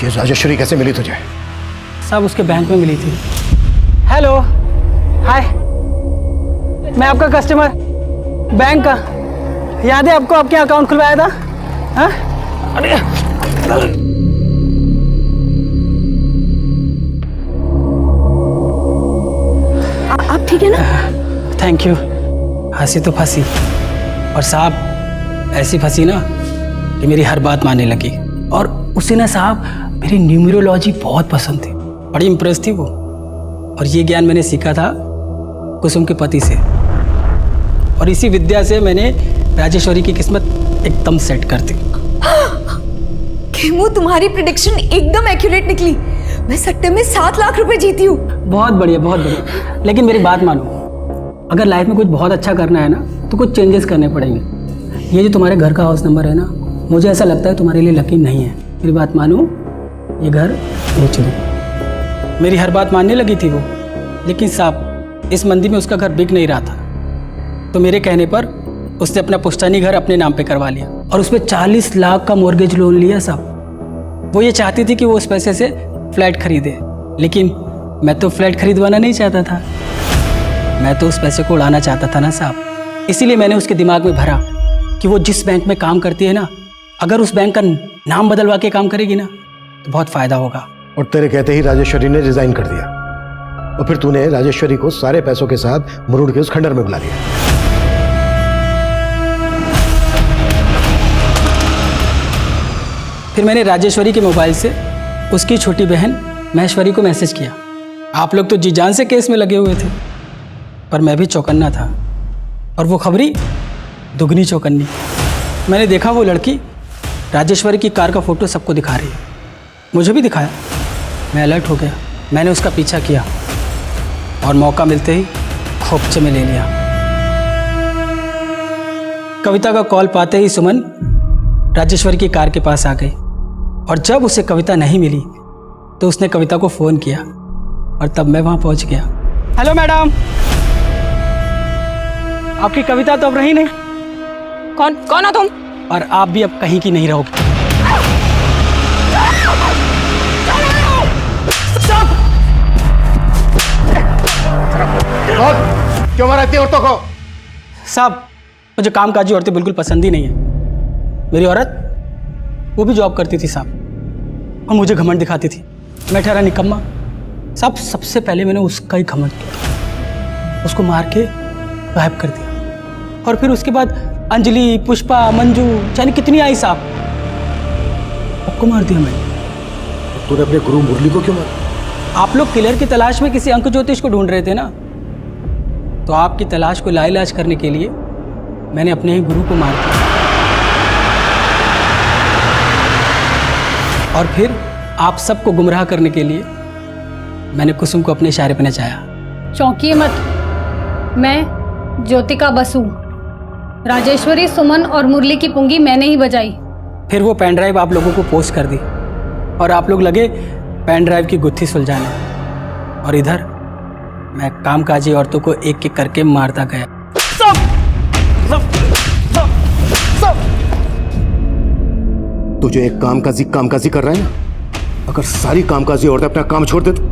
ये राजेश्वरी कैसे मिली तुझे? साहब उसके बैंक में मिली थी। हेलो, हाय, मैं आपका कस्टमर बैंक का, याद है आपको? आपके अकाउंट खुलवाया था। हाँ? अरे आप ठीक है ना? Thank you. हंसी तो फंसी, और साहब ऐसी फंसी ना कि मेरी हर बात मानने लगी। और उसे ना साहब मेरी न्यूमरोलॉजी बहुत पसंद थी, बड़ी इम्प्रेस थी वो। और ये ज्ञान मैंने सीखा था कुसुम के पति से, और इसी विद्या से मैंने राजेश्वरी की किस्मत एकदम सेट कर दी। खेमू, तुम्हारी प्रेडिक्शन एकदम एक्यूरेट निकली। मैं सट्टे में 7 लाख रुपए जीती हूँ। बहुत बढ़िया, बहुत बढ़िया। लेकिन मेरी बात मानो, अगर लाइफ में कुछ बहुत अच्छा करना है ना तो कुछ चेंजेस करने पड़ेंगे। ये जो तुम्हारे घर का हाउस नंबर है ना, मुझे ऐसा लगता है तुम्हारे लिए यकीन नहीं है। मेरी बात मानो, ये घर बेच दो। मेरी हर बात मानने लगी थी वो, लेकिन साहब इस मंदी में उसका घर बिक नहीं रहा था, तो मेरे कहने पर उसने अपना पुश्तैनी घर अपने नाम पे करवा लिया और उसमें 40 लाख का मॉर्गेज लोन लिया साहब। वो ये चाहती थी कि वो उस पैसे से फ्लैट खरीदे, लेकिन मैं तो फ्लैट खरीदवाना नहीं चाहता था, मैं तो उस पैसे को उड़ाना चाहता था ना साहब। इसीलिए मैंने उसके दिमाग में भरा कि वो जिस बैंक में काम करती है ना, अगर उस बैंक का नाम बदलवा के काम करेगी ना तो बहुत फ़ायदा होगा। और तेरे कहते ही राजेश्वरी ने रिजाइन कर दिया, और फिर तूने राजेश्वरी को सारे पैसों के साथ मुरुड़ के उस खंडर में बुला लिया। फिर मैंने राजेश्वरी के मोबाइल से उसकी छोटी बहन महेश्वरी को मैसेज किया। आप लोग तो जी जान से केस में लगे हुए थे, पर मैं भी चौकन्ना था, और वो खबरी दुगनी चौकन्नी। मैंने देखा वो लड़की राजेश्वरी की कार का फोटो सबको दिखा रही है, मुझे भी दिखाया। मैं अलर्ट हो गया, मैंने उसका पीछा किया और मौका मिलते ही खोपचे में ले लिया। कविता का कॉल पाते ही सुमन राजेश्वरी की कार के पास आ गई, और जब उसे कविता नहीं मिली तो उसने कविता को फ़ोन किया, और तब मैं वहाँ पहुँच गया। हेलो मैडम, आपकी कविता तो अब रही नहीं। कौन हो तुम? और आप भी अब कहीं की नहीं रहोगे। क्यों मारती औरतों को? साहब मुझे कामकाजी औरतें बिल्कुल पसंद ही नहीं है। मेरी औरत वो भी जॉब करती थी साहब, और मुझे घमंड दिखाती थी। मैं ठहरा निकम्मा साहब। सबसे पहले मैंने उसका ही घमंड किया, उसको मार के गायब कर दिया, और फिर उसके बाद अंजलि, पुष्पा, मंजू, जाने कितनी आई साहब, सबको मार दिया मैंने। तूने अपने गुरु मुरली को क्यों मारा? आप लोग किलर की तलाश में किसी अंक ज्योतिष को ढूंढ रहे थे ना, तो आपकी तलाश को लाइलाज करने के लिए मैंने अपने ही गुरु को मार दिया, और फिर आप सबको गुमराह करने के लिए मैंने कुसुम को अपने इशारे पर नचाया। चौंकिए मत, मैं ज्योतिका बसु, राजेश्वरी, सुमन और मुरली की पुंगी मैंने ही बजाई। फिर वो पेन ड्राइव आप लोगों को पोस्ट कर दी, और आप लोग लगे पेन ड्राइव की गुत्थी सुलझाने, और इधर मैं कामकाजी औरतों को एक एक करके मारता गया। तू जो एक कामकाजी कर रहा है ना, अगर सारी कामकाजी औरतें अपना काम छोड़ दे तो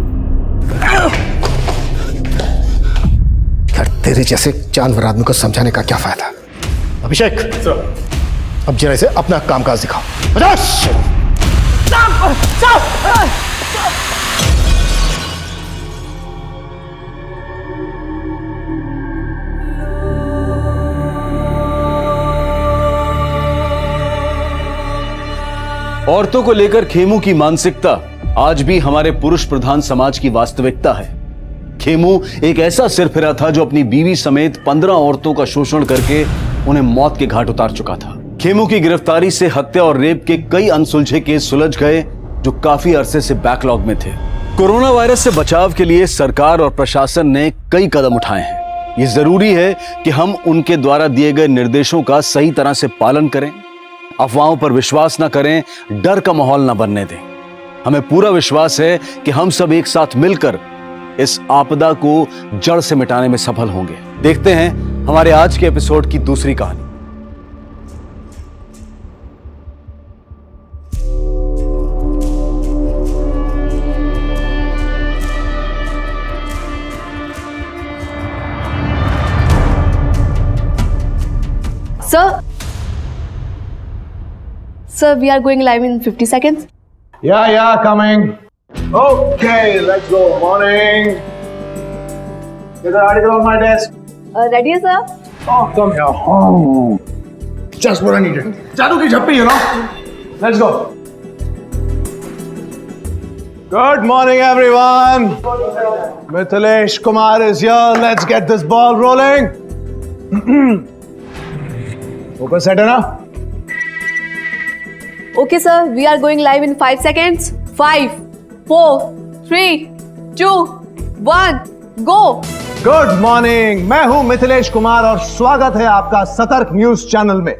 यार तेरे जैसे जानवर आदमी को समझाने का क्या फायदा। अभिषेक अब जरा इसे अपना कामकाज दिखाओ। औरतों को लेकर खेमू की मानसिकता आज भी हमारे पुरुष प्रधान समाज की वास्तविकता है। खेमू एक ऐसा सिरफिरा था जो अपनी बीवी समेत 15 औरतों का शोषण करके उन्हें मौत के घाट उतार चुका था। खेमू की गिरफ्तारी से हत्या और रेप के कई अनसुलझे केस सुलझ गए जो काफी अरसे से बैकलॉग में थे। कोरोना वायरस से बचाव के लिए सरकार और प्रशासन ने कई कदम उठाए हैं। ये जरूरी है कि हम उनके द्वारा दिए गए निर्देशों का सही तरह से पालन करें, अफवाहों पर विश्वास न करें, डर का माहौल न बनने दें। हमें पूरा विश्वास है कि हम सब एक साथ मिलकर इस आपदा को जड़ से मिटाने में सफल होंगे। देखते हैं हमारे आज के एपिसोड की दूसरी कहानी। Sir, we are going live in 50 seconds. Yeah, coming. Okay, let's go. Morning. Get the article on my desk. Ready, sir? Oh, come here. Oh. Just what I needed. Jadoo ki jhappi, you know. Let's go. Good morning, everyone. Mithilesh Kumar is here. Let's get this ball rolling. Focus set, है ना? Okay, sir. We are going live in 5 seconds. 5, 4, 3, 2, 1, go. Good morning, मैं हूं मिथिलेश कुमार और स्वागत है आपका सतर्क न्यूज चैनल में।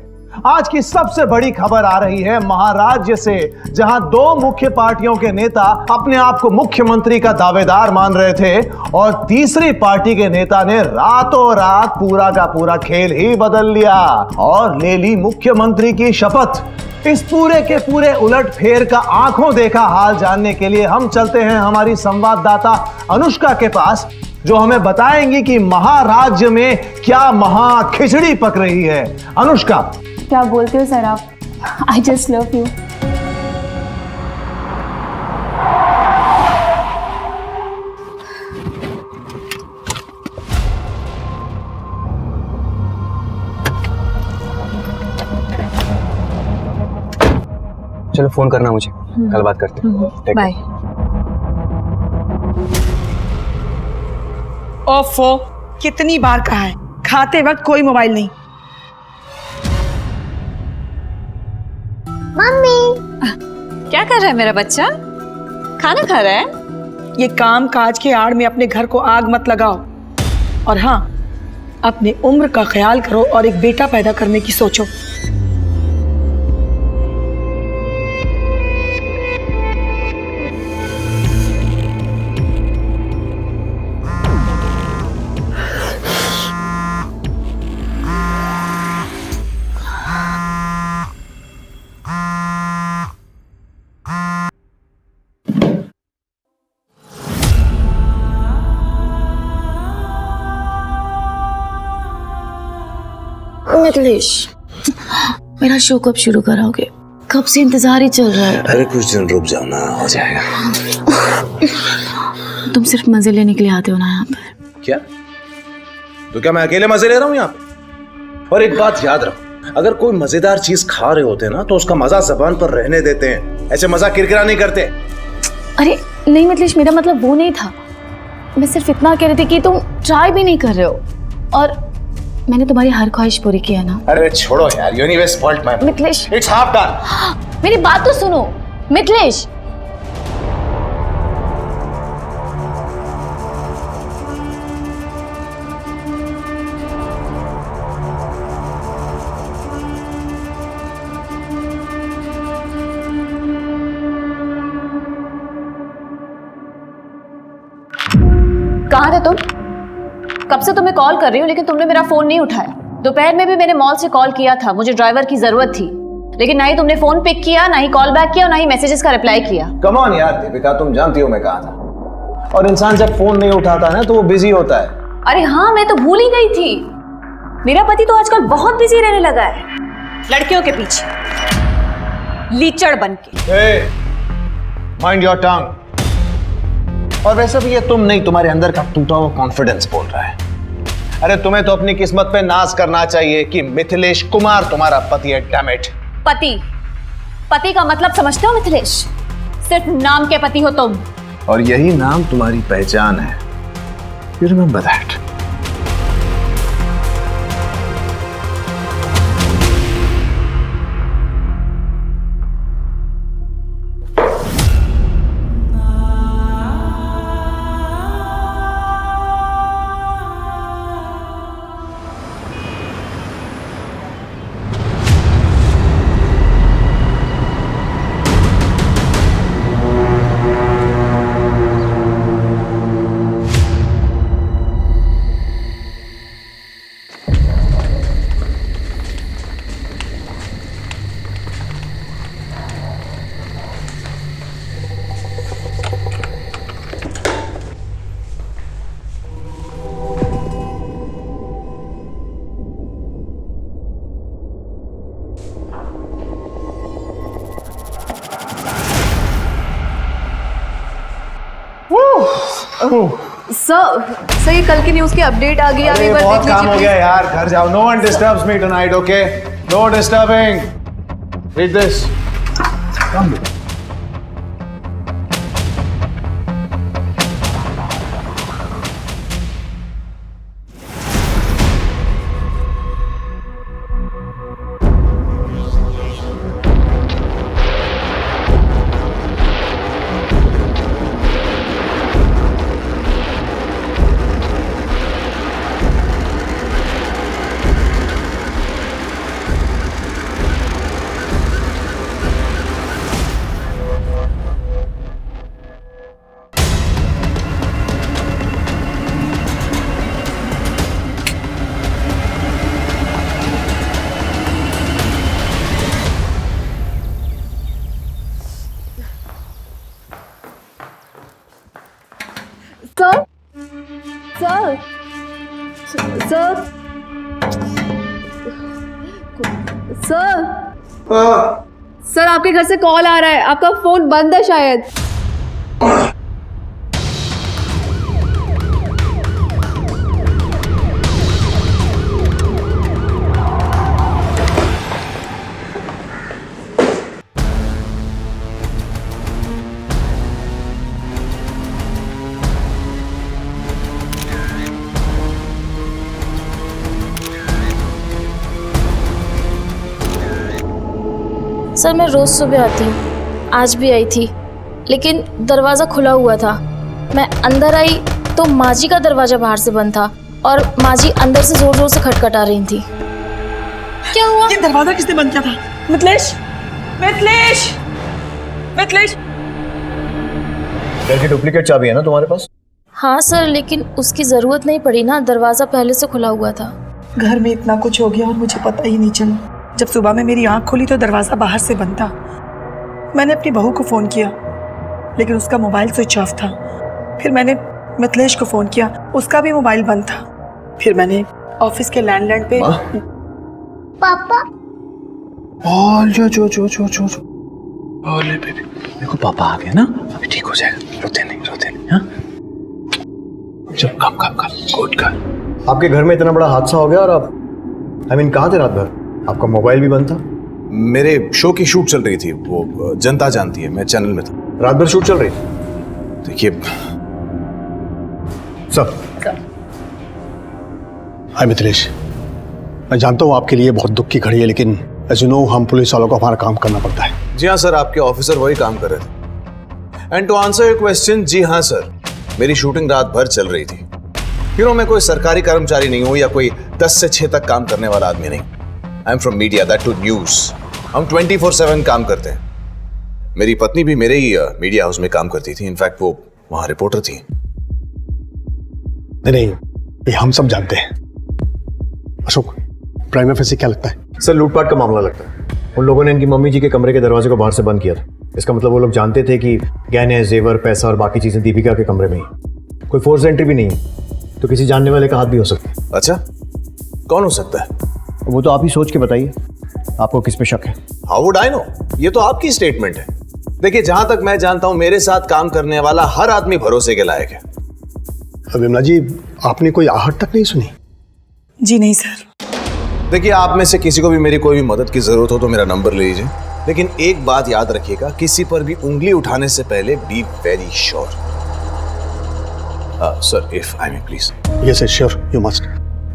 आज की सबसे बड़ी खबर आ रही है महाराज्य से, जहां दो मुख्य पार्टियों के नेता अपने आप को मुख्यमंत्री का दावेदार मान रहे थे और तीसरी पार्टी के नेता ने रातों रात पूरा का पूरा खेल ही बदल लिया और ले ली मुख्यमंत्री की शपथ। इस पूरे के पूरे उलटफेर का आंखों देखा हाल जानने के लिए हम चलते हैं हमारी संवाददाता अनुष्का के पास, जो हमें बताएंगी कि महाराज्य में क्या महा खिचड़ी पक रही है। अनुष्का, क्या बोलते हो सर आप? I just love you. चलो फोन करना मुझे, कल बात करते हैं। बाय। ओफो, कितनी बार कहा है खाते वक्त कोई मोबाइल नहीं। मम्मी, क्या कर रहा है मेरा बच्चा? खाना खा रहा है? ये काम काज के आड़ में अपने घर को आग मत लगाओ, और हाँ, अपने उम्र का ख्याल करो और एक बेटा पैदा करने की सोचो। मिथिलेश, मेरा शो कब शुरू कराओगे? कब से इंतजार ही चल रहा है। अरे कुछ दिन रुक जाओ ना, हो जाएगा। तुम सिर्फ मजे लेने के लिए आते हो ना यहाँ पर? क्या? तो क्या मैं अकेले मजे ले रहा हूँ यहाँ पे? और एक बात याद रखो, अगर कोई मजेदार चीज खा रहे होते ना तो उसका मजा जबान पर रहने देते हैं, ऐसे मजा किरकिरा नहीं करते। अरे नहीं मिथिलेश, मेरा मतलब वो नहीं था। मैं सिर्फ इतना कह रही थी कि तुम ट्राई भी नहीं कर रहे हो, और मैंने तुम्हारी हर ख्वाहिश पूरी की है ना। अरे छोड़ो यार, universe fault my Mithilesh, it's half done. मेरी बात तो सुनो मिथिलेश। कहाँ थे तुम? कब से तुम्हें कॉल कर रही हूँ लेकिन तुमने मेरा फोन नहीं उठाया। दोपहर में भी मैंने मॉल से कॉल किया था, मुझे ड्राइवर की जरूरत थी, लेकिन ना ही तुमने फोन पिक किया, ना ही कॉल बैक किया, और ना ही मैसेजेस का रिप्लाई किया। कम ऑन यार दीपिका, तुम जानती हो मैं कहा था, और इंसान जब फोन नहीं उठाता ना तो वो बिजी होता है। अरे हाँ, मैं तो भूल ही गई थी। मेरा पति तो आजकल बहुत बिजी रहने लगा है लड़कियों के पीछे लीचड़ बन के। Mind your tongue. और वैसे भी ये तुम नहीं, तुम्हारे अंदर का टूटा हुआ कॉन्फिडेंस बोल रहा है। अरे तुम्हें तो अपनी किस्मत पे नाज करना चाहिए कि मिथिलेश कुमार तुम्हारा पति है। Damn it. पति का मतलब समझते हो मिथिलेश? सिर्फ नाम के पति हो तुम, और यही नाम तुम्हारी पहचान है। You remember that. सर ये कल की न्यूज़ की अपडेट आ गई, आप एक बार बहुत देख काम हो लीजिए गया यार, घर जाओ। No one disturbs me tonight, okay? No disturbing. Read this. Come. Sir sir sir sir sir आपके घर से कॉल आ रहा है, आपका फोन बंद है शायद। सर मैं रोज़ सुबह आती हूँ, आज भी आई थी, लेकिन दरवाज़ा खुला हुआ था। मैं अंदर आई तो माँ जी का दरवाज़ा बाहर से बंद था और माँ जी अंदर से ज़ोर ज़ोर से खटखटा रही थी। क्या हुआ? ये दरवाज़ा किसने बंद किया था? मिथिलेश, मिथिलेश, मिथिलेश। घर की डुप्लीकेट चाबी है ना तुम्हारे पास? हाँ सर, लेकिन उसकी ज़रूरत नहीं पड़ी ना, दरवाज़ा पहले से खुला हुआ था। घर में इतना कुछ हो गया और मुझे पता ही नहीं चला। जब सुबह में मेरी आंख खुली तो दरवाज़ा बाहर से बंद था। मैंने अपनी बहू को फ़ोन किया लेकिन उसका मोबाइल स्विच ऑफ था। फिर मैंने मिथिलेश को फ़ोन किया, उसका भी मोबाइल बंद था। फिर मैंने ऑफिस के लैंडलाइन पे पापा जो जो जो जो जो जो ओले बेबी, देखो पापा आ गए ना, अभी ठीक हो जाएगा। रोते नहीं हाँ? चल कम गुड कर। आपके घर में इतना बड़ा हादसा हो गया और आप कहाँ थे रात भर? आपका मोबाइल भी बंद था? मेरे शो की शूट चल रही थी, वो जनता जानती है, मैं चैनल में था। रात भर शूट चल रही थी? देखिए सब हाय मिथिलेश, मैं जानता हूँ आपके लिए बहुत दुख की घड़ी है, लेकिन एज यू नो हम पुलिस वालों को हमारा काम करना पड़ता है। जी हाँ सर, आपके ऑफिसर वही काम कर रहे थे। And to answer your question, जी हाँ सर, मेरी शूटिंग रात भर चल रही थी। मैं कोई सरकारी कर्मचारी नहीं हूँ या कोई 10 से 6 तक काम करने वाला आदमी नहीं। I am from media, that two news. हम 24/7 काम करते हैं। मेरी पत्नी भी मेरे ही मीडिया हाउस में काम करती थी, इनफैक्ट वो वहां रिपोर्टर थी। नहीं, ये हम सब जानते हैं। अशोक, प्राइमा फेसी क्या लगता है? सर लूटपाट का मामला लगता है। उन लोगों ने इनकी मम्मी जी के कमरे के दरवाजे को बाहर से बंद किया था। इसका मतलब वो लोग जानते थे कि गहने, जेवर, पैसा और बाकी चीजें दीपिका के कमरे में ही। कोई फोर्स एंट्री भी नहीं है, तो किसी जानने वाले का हाथ भी हो सकता है। अच्छा, कौन हो सकता है? वो तो आप ही सोच के बताइए, आपको किस पे शक है? How would I know? ये तो आपकी स्टेटमेंट है। देखिए, जहां तक मैं जानता हूं, मेरे साथ काम करने वाला हर आदमी भरोसे के लायक है। विमला जी, आपने कोई आहट तक नहीं सुनी? जी नहीं सर। देखिए, आप में से किसी को भी मेरी कोई भी मदद की जरूरत हो तो मेरा नंबर ले लीजिए, लेकिन एक बात याद रखिएगा, किसी पर भी उंगली उठाने से पहले be very sure. Sir, if I may please. Yes sure, you must.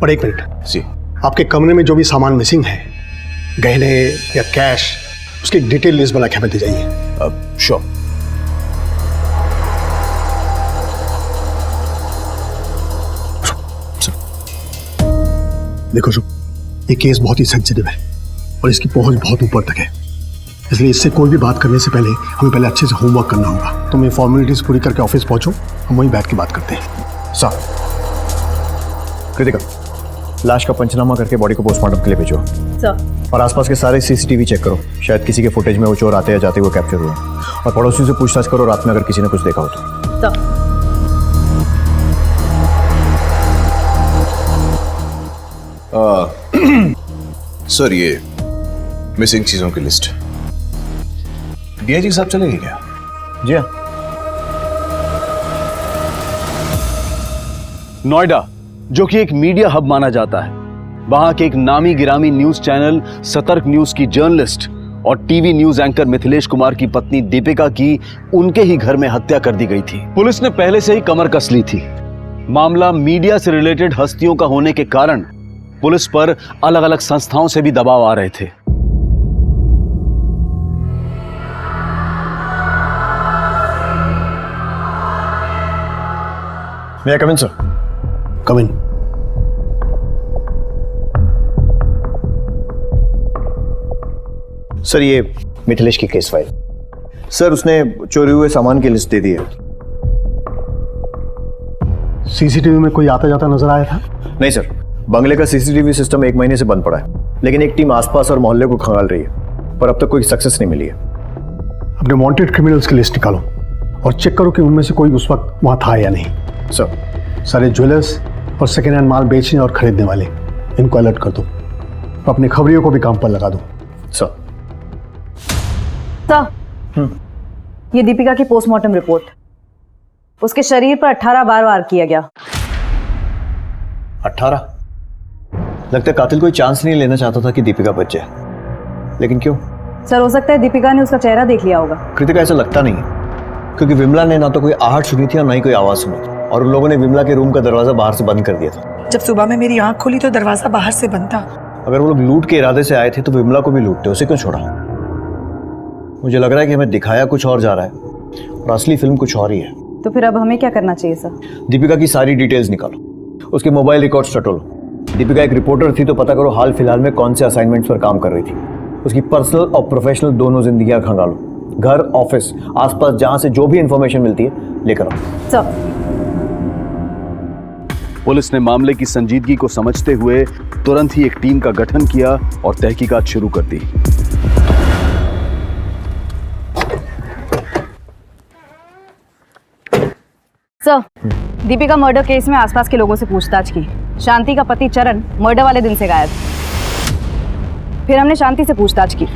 पर एक मिनट जी, आपके कमरे में जो भी सामान मिसिंग है, गहने या कैश, उसकी डिटेल लिस्ट बना के हमें दे जाइए। श्योर। देखो शुभ, ये केस बहुत ही सेंसिटिव है और इसकी पहुंच बहुत ऊपर तक है, इसलिए इससे कोई भी बात करने से पहले हमें पहले अच्छे से होमवर्क करना होगा। तुम ये फॉर्मेलिटीज पूरी करके ऑफिस पहुंचो, हम वहीं बैठ के बात करते हैं। सर, कृतिका, लाश का पंचनामा करके बॉडी को पोस्टमार्टम के लिए भेजो। सर। और आसपास के सारे सीसीटीवी चेक करो, शायद किसी के फुटेज में वो चोर आते या जाते हुए कैप्चर हुए। और पड़ोसियों से पूछताछ करो, रात में अगर किसी ने कुछ देखा हो तो। सर, ये मिसिंग चीजों की लिस्ट। डीआईजी साहब चलेंगे क्या? जी हाँ। नोएडा, जो कि एक मीडिया हब माना जाता है, वहां के एक नामी गिरामी न्यूज चैनल सतर्क न्यूज की जर्नलिस्ट और TV news anchor Mithilesh Kumar की पत्नी दीपिका की उनके ही घर में हत्या कर दी गई थी। पुलिस ने पहले से ही कमर कस ली थी। मामला मीडिया से रिलेटेड हस्तियों का होने के कारण पुलिस पर अलग अलग संस्थाओं से भी दबाव आ रहे थे। May I come in, sir? Come in. Sir, ये मिथिलेश की केस फाइल। सर, उसने चोरी हुए सामान की लिस्ट दे दी है। सीसीटीवी में कोई आता जाता नजर आया था? नहीं सर, बंगले का सीसीटीवी सिस्टम 1 महीने से बंद पड़ा है, लेकिन एक टीम आसपास और मोहल्ले को खंगाल रही है, पर अब तक कोई सक्सेस नहीं मिली है। अपने वांटेड क्रिमिनल्स की लिस्ट निकालो और चेक करो कि उनमें से कोई उस वक्त वहां था या नहीं। सर सारे ज्वेलर्स और सेकेंड हैंड माल बेचने और खरीदने वाले इनको अलर्ट कर दो, अपने खबरियों को भी काम पर लगा दो। सर ये दीपिका की पोस्टमार्टम रिपोर्ट, उसके शरीर पर 18 बार वार किया गया। 18? लगता है कातिल कोई चांस नहीं लेना चाहता था कि दीपिका बच जाए, लेकिन क्यों? सर हो सकता है दीपिका ने उसका चेहरा देख लिया होगा। कृतिका ऐसा लगता नहीं है, क्योंकि विमला ने ना तो कोई आहट सुनी थी और ना ही कोई आवाज सुनी थी, और उन लोगों ने विमला के रूम का दरवाजा बाहर से बंद कर दिया था। जब सुबह में मेरी आंख खुली तो दरवाजा बाहर से बंद था। अगर वो लोग लूट के इरादे से आए थे तो विमला को भी लूटते, उसे क्यों छोड़ा? मुझे लग रहा है कि हमें दिखाया कुछ और जा रहा है और असली फिल्म कुछ और ही है। तो फिर अब हमें क्या करना चाहिए सर? दीपिका की सारी डिटेल्स निकालो, उसके मोबाइल रिकॉर्ड्स टटोलो। दीपिका एक रिपोर्टर थी तो पता करो हाल फिलहाल में कौन से असाइनमेंट्स पर काम कर रही थी। उसकी पर्सनल और प्रोफेशनल दोनों जिंदगियां खंगालो, घर, ऑफिस, आसपास जहां से जो भी इंफॉर्मेशन मिलती है लेकर आओ। सर पुलिस ने मामले की संजीदगी को समझते हुए तुरंत ही एक टीम का गठन किया और तहकीकात शुरू कर दी। सर, दीपिका मर्डर केस में आसपास के लोगों से पूछताछ की। शांति का पति चरण मर्डर वाले दिन से गायब। फिर हमने शांति से पूछताछ की।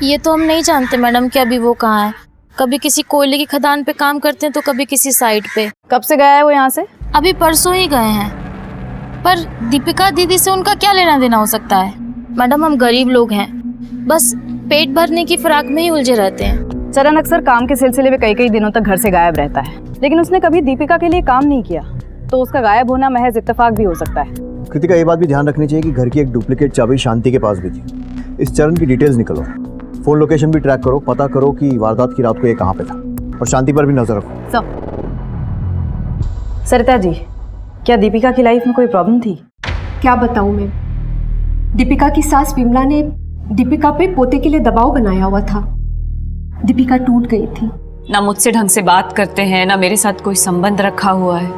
ये तो हम नहीं जानते मैडम कि अभी वो कहाँ है। कभी किसी कोयले की खदान पे काम करते हैं तो कभी किसी साइट पे। कब से गया है वो यहाँ से? अभी परसों ही गए हैं। पर दीपिका दीदी से उनका क्या लेना देना हो सकता है? मैडम हम गरीब लोग हैं, बस पेट भरने की फिराक में ही उलझे रहते हैं। चरण अक्सर काम के सिलसिले में कई दिनों तक घर से गायब रहता है, लेकिन उसने कभी दीपिका के लिए काम नहीं किया, तो उसका गायब होना महज इत्तेफाक भी हो सकता है। कृतिका ये बात भी ध्यान रखनी चाहिए कि घर की एक डुप्लीकेट चाबी शांति के पास भी थी। इस चरण की डिटेल्स निकलो, फोन लोकेशन भी ट्रैक करो, पता करो कि वारदात की रात को ये कहाँ पे था, और शांति पर भी नजर रखो। सरिता जी, क्या दीपिका की लाइफ में कोई प्रॉब्लम थी? क्या बताऊं मैं, दीपिका की सास विमला ने दीपिका पे पोते के लिए दबाव बनाया हुआ था। दीपिका टूट गई थी। ना मुझसे ढंग से बात करते हैं, ना मेरे साथ कोई संबंध रखा हुआ है।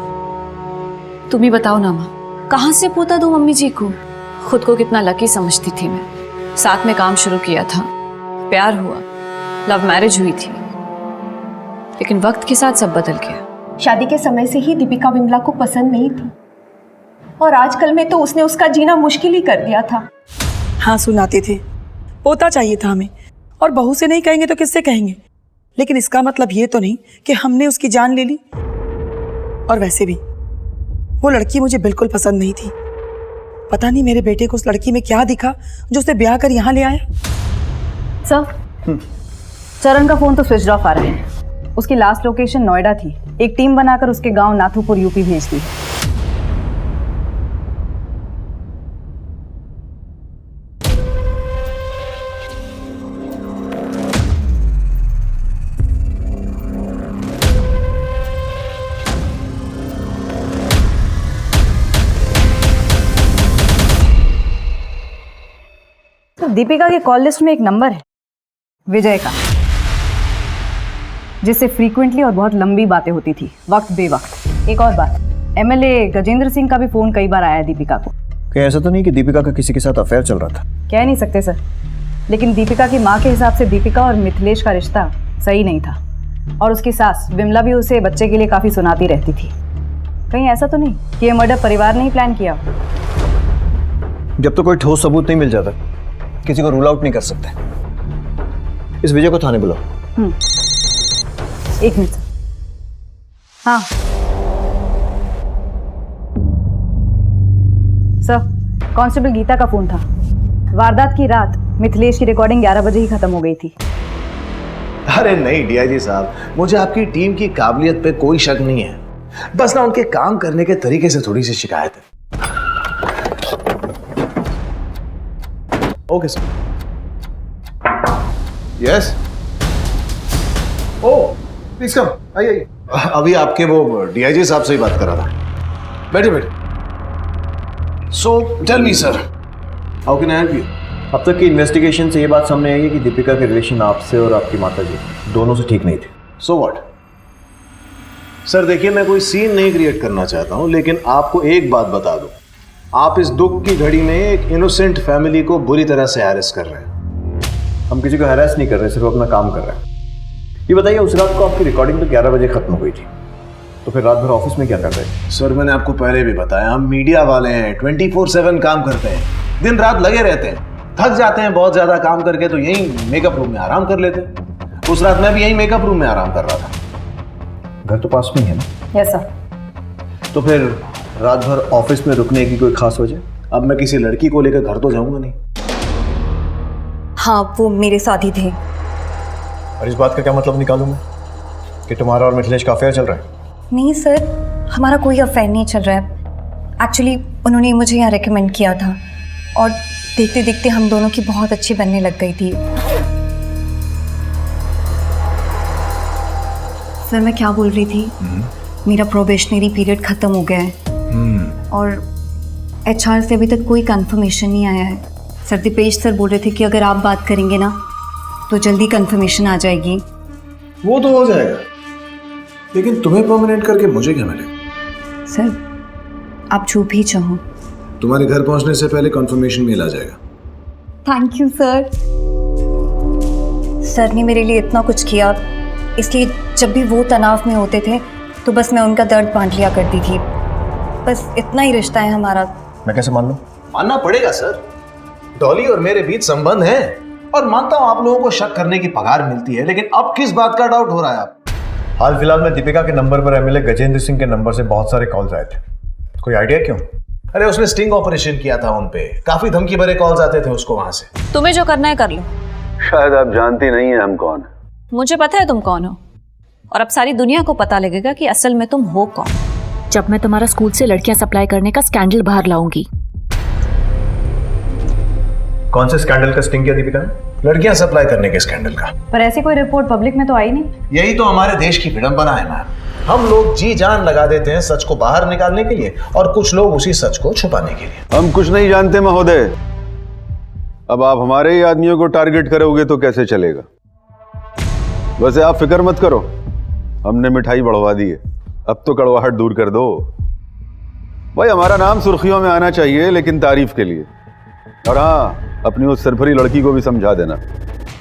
तुम ही बताओ ना माँ, कहाँ से पोता दूं मम्मी जी को? खुद को कितना लकी समझती थी मैं। साथ में काम शुरू किया था, प्यार हुआ, लव मैरिज हुई थी, लेकिन वक्त के साथ सब बदल गया। शादी के समय से ही दीपिका विमला को पसंद नहीं थी, और आजकल में तो उसने उसका जीना मुश्किल ही कर दिया था। हाँ सुनाते थे, पोता चाहिए था हमें, और बहू से नहीं कहेंगे तो किससे कहेंगे? लेकिन इसका मतलब ये तो नहीं कि हमने उसकी जान ले ली। और वैसे भी वो लड़की मुझे बिल्कुल पसंद नहीं थी। पता नहीं मेरे बेटे को उस लड़की में क्या दिखा जो उसे ब्याह कर यहाँ ले आया। सर, चरण का फोन तो स्विच ऑफ आ रहा है। उसकी लास्ट लोकेशन नोएडा थी। एक टीम बनाकर उसके गांव नाथुपुर यूपी भेज दी। तो दीपिका के कॉल लिस्ट में एक नंबर है, विजय का, जिससे फ्रीक्वेंटली और बहुत लंबी बातें होती थी, वक्त बेवक्त। एक और बात, एमएलए गजेंद्र सिंह का भी फोन कई बार आया दीपिका को। क्या ऐसा तो नहीं कि दीपिका का किसी के साथ अफेयर चल रहा था? कह नहीं सकते सर, लेकिन दीपिका की माँ के हिसाब से दीपिका और मिथिलेश का रिश्ता सही नहीं था, और उसकी सास विमला भी उसे बच्चे के लिए काफी सुनाती रहती थी। कहीं ऐसा तो नहीं कि ये मर्डर परिवार ने ही प्लान किया? जब तो कोई ठोस सबूत नहीं मिल जाता, किसी को रूल आउट नहीं कर सकते। इस विजय को थाने बुलाओ। एक मिनट। हाँ सर, कांस्टेबल गीता का फोन था। वारदात की रात मिथिलेश की रिकॉर्डिंग 11 बजे ही खत्म हो गई थी। अरे नहीं डीआईजी साहब, मुझे आपकी टीम की काबिलियत पे कोई शक नहीं है, बस ना उनके काम करने के तरीके से थोड़ी सी शिकायत है। Okay sir. Yes. Oh please come, आइए। अभी आपके वो डीआईजी साहब से ही बात कर रहा था। बैठे बैठे। So tell me sir, how can I help you? अब तक की इन्वेस्टिगेशन से ये बात सामने आई है कि दीपिका के रिलेशन आपसे और आपकी माताजी दोनों से ठीक नहीं थे। So what? सर देखिए, मैं कोई सीन नहीं क्रिएट करना चाहता हूं, लेकिन आपको एक बात बता दूं, आप इस दुख की घड़ी में एक इनोसेंट फैमिली को बुरी तरह से हैरेस कर रहे हैं। हम किसी को हैरेस नहीं कर रहे, सिर्फ अपना काम कर रहे हैं। ये बताइए, उस रात को आपकी रिकॉर्डिंग तो 11 बजे खत्म हुई थी, तो फिर रात भर ऑफिस में क्या कर रहे थे? सर मैंने आपको पहले भी बताया, हम मीडिया वाले हैं, 24/7 काम करते हैं, दिन रात लगे रहते हैं, थक जाते हैं बहुत ज्यादा काम करके तो यही मेकअप रूम में आराम कर लेते हैं। उस रात मैं भी यही मेकअप रूम में आराम कर रहा था। घर तो पास में ही है ना? Yes sir. तो फिर रात भर ऑफिस में रुकने की कोई खास वजह? अब मैं किसी लड़की को लेकर घर तो जाऊंगा नहीं। हाँ, वो मेरे साथ ही थे। और इस बात का क्या मतलब निकालूं मैं कि तुम्हारा और मिथिलेश का अफेयर चल रहा है? नहीं सर, हमारा कोई अफेयर नहीं चल रहा है। एक्चुअली उन्होंने मुझे यहाँ रेकमेंड किया था और देखते देखते हम दोनों की बहुत अच्छी बनने लग गई थी। सर मैं क्या बोल रही थी, मेरा प्रोबेशनरी पीरियड ख़त्म हो गया है और HR से अभी तक कोई कंफर्मेशन नहीं आया है। सर दीपेश सर बोल रहे थे कि अगर आप बात करेंगे ना तो जल्दी कंफर्मेशन आ जाएगी। वो तो हो जाएगा, लेकिन तुम्हें परमानेंट करके मुझे क्या मिलेगा? सर आप जो भी चाहो। तुम्हारे घर पहुंचने से पहले कंफर्मेशन मेल आ जाएगा। Thank you sir. सर ने मेरे लिए इतना कुछ किया, इसलिए जब भी वो तनाव में होते थे तो बस मैं उनका दर्द बांट लिया करती थी। बस इतना ही रिश्ता है हमारा। मैं कैसे मान लूं? मानना पड़ेगा सर, डॉली और मेरे बीच संबंध है और मानता हूं आप लोगों को शक करने की पगार मिलती है, लेकिन अब किस बात का डाउट हो रहा है आप? हाल फिलहाल में दीपिका के नंबर पर MLA गजेंद्र सिंह के नंबर से बहुत सारे कॉल्स आए थे। कोई आइडिया क्यों? अरे उसने स्टिंग ऑपरेशन किया था उन पे, काफी धमकी भरे कॉल्स आते थे उसको वहां से। तुम्हें जो करना है कर लो। शायद आप जानती नहीं है हम कौन है। मुझे पता है तुम कौन हो और अब सारी दुनिया को पता लगेगा कि असल में तुम हो कौन। जब मैं तुम्हारा स्कूल से लड़कियां सप्लाई करने का स्कैंडल बाहर लाऊंगी। कौन से स्कैंडल का स्टिंग किया दीपिका ने? लड़कियां सप्लाई करने के स्कैंडल का। पर ऐसी कोई रिपोर्ट पब्लिक में तो आई नहीं। यही तो हमारे देश की विडंबना है मैम। हम लोग जी जान लगा देते हैं सच को बाहर निकालने के लिए और कुछ लोग उसी सच को छुपाने के लिए। हम कुछ नहीं जानते महोदय। अब आप हमारे ही आदमियों को टारगेट करोगे तो कैसे चलेगा? वैसे आप फिक्र मत करो, हमने मिठाई बढ़वा दी है, अब तो कड़वाहट दूर कर दो। भाई हमारा नाम सुर्खियों में आना चाहिए, लेकिन तारीफ के लिए। और हाँ, अपनी उस सरफरी लड़की को भी समझा देना।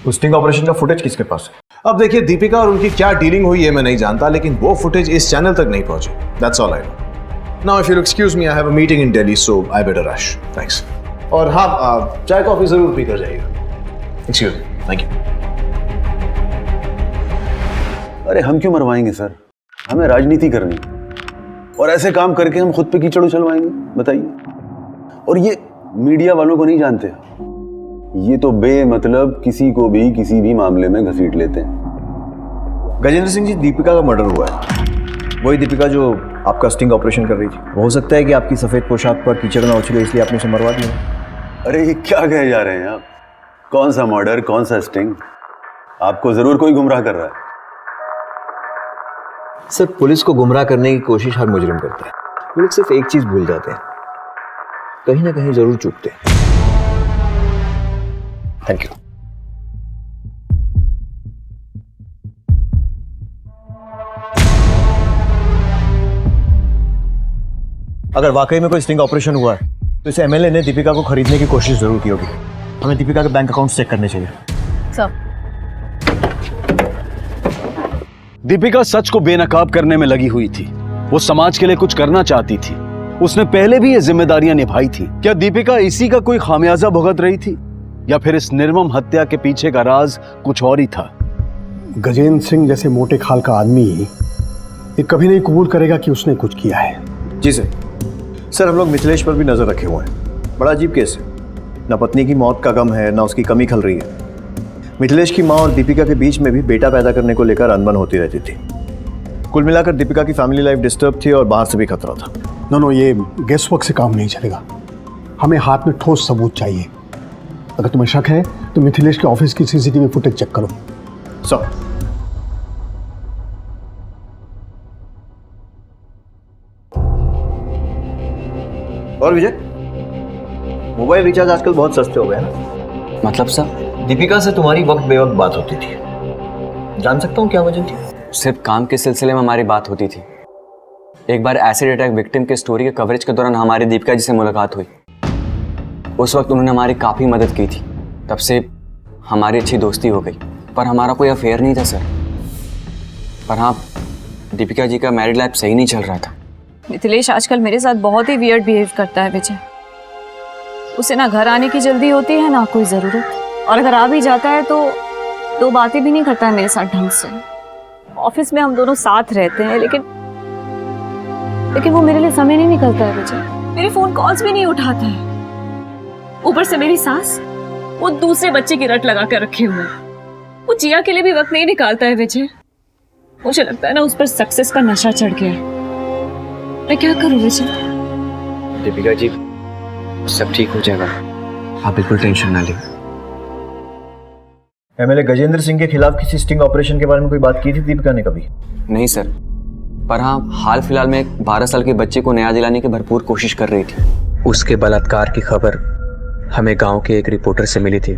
उस स्टिंग ऑपरेशन का फुटेज किसके पास है? अब देखिए, दीपिका और उनकी क्या डीलिंग हुई है मैं नहीं जानता, लेकिन वो फुटेज इस चैनल तक नहीं पहुंची। That's all I know. Now if you excuse me, I have a meeting in Delhi, so I better rush. Thanks. और हाँ, चाय कॉफी जरूर पी कर जाइएगा। Excuse me. Thank you. अरे हम क्यों मरवाएंगे सर, हमें राजनीति करनी, और ऐसे काम करके हम खुद पे कीचड़ उछलवाएंगे? बताइए। और ये मीडिया वालों को नहीं जानते, ये तो बेमतलब किसी को भी किसी भी मामले में घसीट लेते हैं। गजेंद्र सिंह जी, दीपिका का मर्डर हुआ है, वही दीपिका जो आपका स्टिंग ऑपरेशन कर रही थी। हो सकता है कि आपकी सफेद पोशाक पर कीचड़ ना उछले, इसलिए आपने उसे मरवा दिया। अरे ये क्या कहे जा रहे हैं आप? कौन सा मर्डर, कौन सा स्टिंग? आपको जरूर कोई गुमराह कर रहा है। सर, पुलिस को गुमराह करने की कोशिश हर मुजरिम करता है। वो लोग सिर्फ एक चीज भूल जाते हैं, कहीं ना कहीं जरूर चूकते हैं। Thank you. अगर वाकई में कोई स्टिंग ऑपरेशन हुआ है तो इस MLA ने दीपिका को खरीदने की कोशिश जरूर की होगी। हमें दीपिका के बैंक अकाउंट चेक करने चाहिए। सब दीपिका सच को बेनकाब करने में लगी हुई थी। वो समाज के लिए कुछ करना चाहती थी। उसने पहले भी ये जिम्मेदारियां निभाई थी। क्या दीपिका इसी का कोई खामियाजा भुगत रही थी, या फिर इस निर्मम हत्या के पीछे का राज कुछ और ही था? गजेंद्र सिंह जैसे मोटे खाल का आदमी ये कभी नहीं कबूल करेगा कि उसने कुछ किया है। जी सर, हम लोग मिथिलेश पर भी नजर रखे हुए हैं। बड़ा अजीब केस है, ना पत्नी की मौत का गम है, ना उसकी कमी खल रही है। मिथिलेश की माँ और दीपिका के बीच में भी बेटा पैदा करने को लेकर अनबन होती रहती थी। कुल मिलाकर दीपिका की फैमिली लाइफ डिस्टर्ब थी और बाहर से भी खतरा था। नो, ये गेस वर्क से काम नहीं चलेगा। हमें हाथ में ठोस सबूत चाहिए। अगर तुम्हें शक है तो मिथिलेश के ऑफिस की CCTV फुटेज चेक करो। सर, और विजय, मोबाइल रिचार्ज आजकल बहुत सस्ते हो गए हैं ना? मतलब सर? दीपिका से तुम्हारी वक्त बेवक्त बात होती थी, जान सकता हूँ क्या वजह थी? सिर्फ काम के सिलसिले में हमारी बात होती थी। एक बार एसिड अटैक विक्टिम के स्टोरी के कवरेज के दौरान हमारी दीपिका जी से मुलाकात हुई। उस वक्त उन्होंने हमारी काफ़ी मदद की थी। तब से हमारी अच्छी दोस्ती हो गई, पर हमारा कोई अफेयर नहीं था सर। पर हाँ, दीपिका जी का मैरिड लाइफ सही नहीं चल रहा था। मिथिलेश आजकल मेरे साथ बहुत ही वियर्ड बिहेव करता है विजय। उसे ना घर आने की जल्दी होती है ना कोई ज़रूरत, और अगर आ भी जाता है तो दो बातें भी नहीं करता है मेरे साथ ढंग से। ऑफिस में हम दोनों साथ रहते हैं लेकिन वो मेरे लिए समय नहीं निकलता है विजय। मेरे फोन कॉल्स भी नहीं उठाता है। ऊपर से मेरी सास वो दूसरे बच्चे की रट लगा कर रखे हुए है। वो जिया के लिए भी वक्त नहीं निकालता है विजय। मुझे लगता है ना उस पर सक्सेस का नशा चढ़ गया है। मैं क्या करूं विजय? दीपिका जी सब ठीक हो जाएगा, आप बिल्कुल टेंशन ना लें। एमएलए गजेंद्र सिंह के खिलाफ किसी स्टिंग ऑपरेशन के बारे में कोई बात की थी दीपिका ने कभी? नहीं सर, पर हाँ हाल फिलहाल में एक 12 साल के बच्चे को न्याय दिलाने की भरपूर कोशिश कर रही थी। उसके बलात्कार की खबर हमें गांव के एक रिपोर्टर से मिली थी।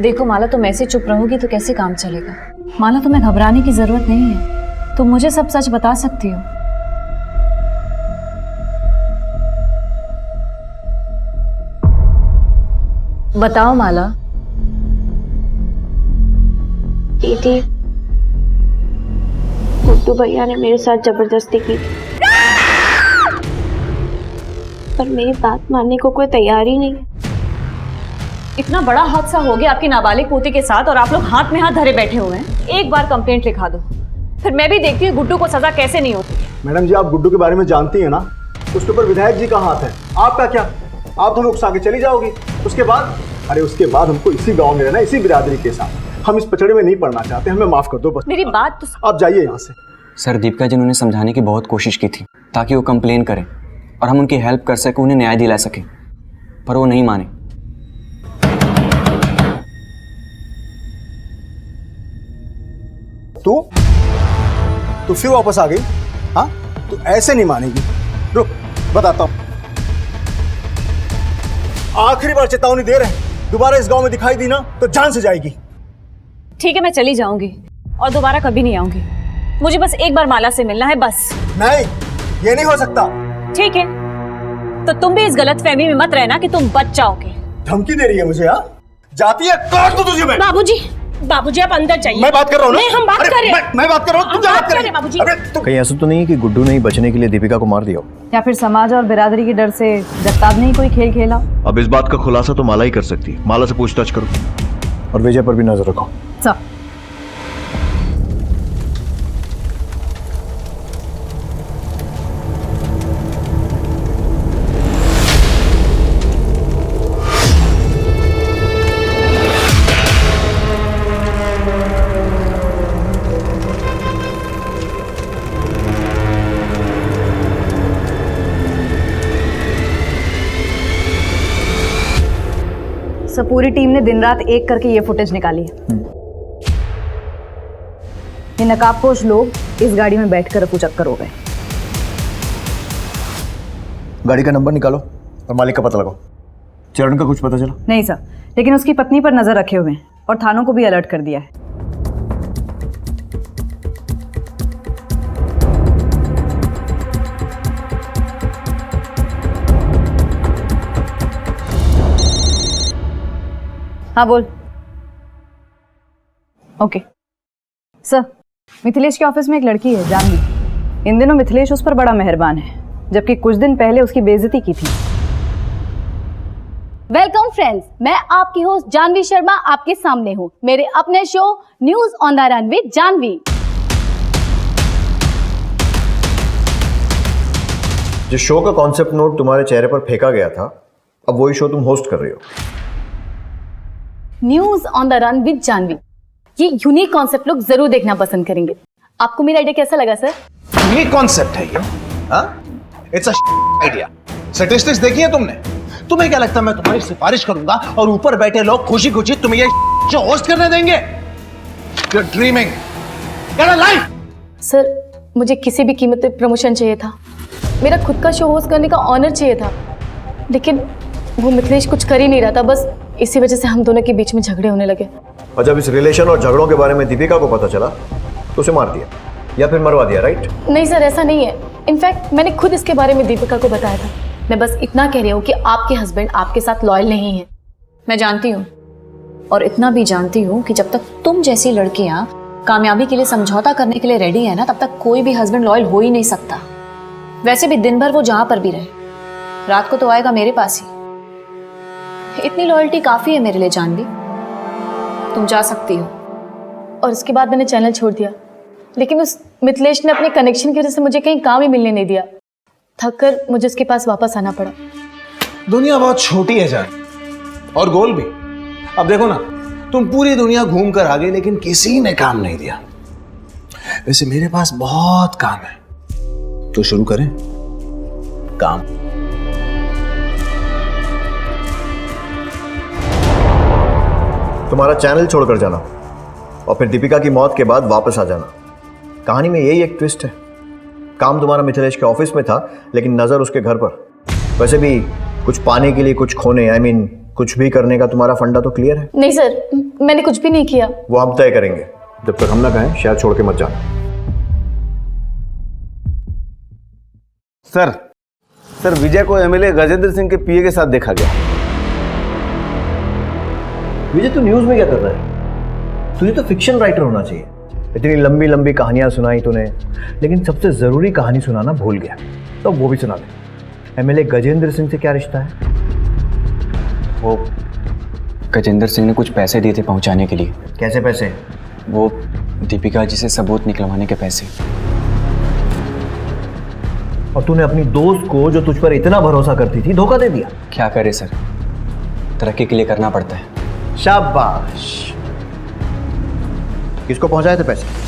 देखो माला, तुम ऐसे चुप रहोगी तो कैसे काम चलेगा? माला, तुम्हें घबराने की जरूरत नहीं है। तुम मुझे सब सच बता सकती हो। बताओ माला। दीदी, गुड्डू भैया ने मेरे साथ जबरदस्ती की थी, पर मेरी बात मानने को कोई तैयार ही नहीं। इतना बड़ा हादसा हो गया आपकी नाबालिग पोती के साथ और आप लोग हाथ में हाथ धरे बैठे हुए हैं। एक बार कंप्लेंट लिखा दो, फिर मैं भी देखती हूँ गुड्डू को सजा कैसे नहीं होती। मैडम जी, आप गुड्डू के बारे में जानती हैं ना, उसके ऊपर विधायक जी का हाथ है। आपका क्या? आप तो हमें उकसा के चली जाओगी। उसके बाद हमको इसी गांव में रहना, इसी बिरादरी के साथ। हम इस पचड़े में नहीं पड़ना चाहते, हमें माफ कर दो बस। मेरी बात तो आप जाइए यहाँ से। सर, दीपिका जी ने समझाने की बहुत कोशिश की थी ताकि वो कंप्लेन करें और हम उनकी हेल्प कर सके, उन्हें न्याय दिला सके, पर वो नहीं माने। तू फिर वापस आ गई? हाँ, तू ऐसे नहीं मानेगी। रुक, बताता हूँ। आखिरी बार चेतावनी दे रहे हैं, दोबारा इस गांव में दिखाई दी ना तो जान से जाएगी। ठीक है, मैं चली जाऊंगी और दोबारा कभी नहीं आऊंगी। मुझे बस एक बार माला से मिलना है, बस। नहीं, ये नहीं हो सकता। ठीक है, तो तुम भी इस गलतफहमी में मत रहना कि तुम बच जाओगे। धमकी दे रही है मुझे? हाँ, जाती है, काट दो तुझे मैं। बाबूजी आप अंदर जाइए। मैं बात कर रहा हूँ ना। नहीं, हम बात कर रहे हैं। मैं बात कर रहा हूँ, तुम क्या बात कर रही है? बाबूजी। कहीं ऐसा तो नहीं है कि गुड्डू ने ही बचने के लिए दीपिका को मार दिया हो? या फिर समाज और बिरादरी के डर से जगताब ने ही कोई खेल खेला? अब इस बात का खुलासा तो माला ही कर सकती है। माला से पूछताछ करो और विजय पर भी नजर रखो। सब पूरी टीम ने दिन रात एक करके ये फुटेज निकाली है। ये नकाबपोश लोग इस गाड़ी में बैठकर रफू चक्कर हो गए। गाड़ी का नंबर निकालो और मालिक का पता लगाओ। चरण का कुछ पता चला? नहीं सर, लेकिन उसकी पत्नी पर नजर रखे हुए हैं और थानों को भी अलर्ट कर दिया है। हाँ बोल। ओके सर, मिथिलेश के ऑफिस में एक लड़की है जानवी। इन दिनों मिथिलेश उस पर बड़ा मेहरबान है, जबकि कुछ दिन पहले उसकी बेइज्जती की थी। वेलकम फ्रेंड्स, मैं आपकी होस्ट जानवी शर्मा आपके सामने हूँ मेरे अपने show news on the run with Janhvi. जिस शो का कॉन्सेप्ट नोट तुम्हारे चेहरे पर फेंका गया था, अब वही शो तुम होस्ट कर रही हो। News on the run with Janhvi, ये यूनिक कॉन्सेप्ट लोग जरूर देखना पसंद करेंगे। आपको मेरा आइडिया कैसा लगा सर? यूनिक कॉन्सेप्ट है ये। It's a idea. स्टैटिस्टिक्स देखी है तुमने? तुम्हें क्या लगता है मैं तुम्हारी सिफारिश करूंगा और ऊपर बैठे लोग खुशी खुशी तुम्हें ये शो होस्ट करने देंगे? You're dreaming. Get a life. Sir, मुझे किसी भी कीमत पे प्रमोशन चाहिए था। मेरा खुद का शो होस्ट करने का ऑनर चाहिए था, लेकिन वो मिथिलेश कुछ कर ही नहीं रहा था। बस इसी वजह से हम दोनों के बीच में झगड़े होने लगे। और जब इस रिलेशन और झगड़ों के बारे में दीपिका को पता चला तो उसे मार दिया या फिर मरवा दिया, राइट? नहीं सर, ऐसा नहीं है। इनफैक्ट मैंने खुद इसके बारे में दीपिका को बताया था। मैं बस इतना कह रही हूँ कि आपके हस्बैंड आपके साथ लॉयल नहीं है। मैं जानती हूँ, और इतना भी जानती हूँ कि जब तक तुम जैसी लड़कियाँ कामयाबी के लिए समझौता करने के लिए रेडी है ना, तब तक कोई भी हस्बैंड लॉयल हो ही नहीं सकता। वैसे भी दिन भर वो जहां पर भी रहे, रात को तो आएगा मेरे पास ही। इतनी लॉयल्टी काफी है मेरे लिए जानवी, तुम जा सकती हो। और उसके बाद मैंने चैनल छोड़ दिया, लेकिन उस मिथिलेश ने अपने कनेक्शन की वजह से मुझे कहीं काम ही मिलने नहीं दिया। थक कर मुझे उसके पास वापस आना पड़ा। दुनिया बहुत छोटी है जान, और गोल भी। अब देखो ना, तुम पूरी दुनिया घूम कर आ गए लेकिन किसी ने काम नहीं दिया। वैसे मेरे पास बहुत काम है, तो शुरू करें काम। तुम्हारा चैनल छोड़कर जाना और फिर दीपिका की मौत के बाद वापस आ जाना, कहानी में यही एक ट्विस्ट है। काम तुम्हारा मिथिलेश के ऑफिस में था, लेकिन नजर उसके घर पर। वैसे भी कुछ पाने के लिए कुछ खोने, आई मीन कुछ भी करने का तुम्हारा फंडा तो क्लियर है। नहीं सर, मैंने कुछ भी नहीं किया। वो हम तय करेंगे, जब तक हम ना कहें शहर छोड़ के मत जाना। सर विजय को एमएलए गजेंद्र सिंह के पीए के साथ देखा गया। विजय तू न्यूज में क्या कर रहा है? तुझे तो फिक्शन राइटर होना चाहिए। इतनी लंबी लंबी कहानियां सुनाई तूने, लेकिन सबसे जरूरी कहानी सुनाना भूल गया। तो वो भी सुना दे। एमएलए गजेंद्र सिंह से क्या रिश्ता है? वो गजेंद्र सिंह ने कुछ पैसे दिए थे पहुंचाने के लिए। कैसे पैसे? वो दीपिका जी से सबूत निकलवाने के पैसे। और तूने अपनी दोस्त को, जो तुझ पर इतना भरोसा करती थी, धोखा दे दिया। क्या करे सर, तरक्की के लिए करना पड़ता है। शाबाश। किसको पहुंचाए थे पैसे?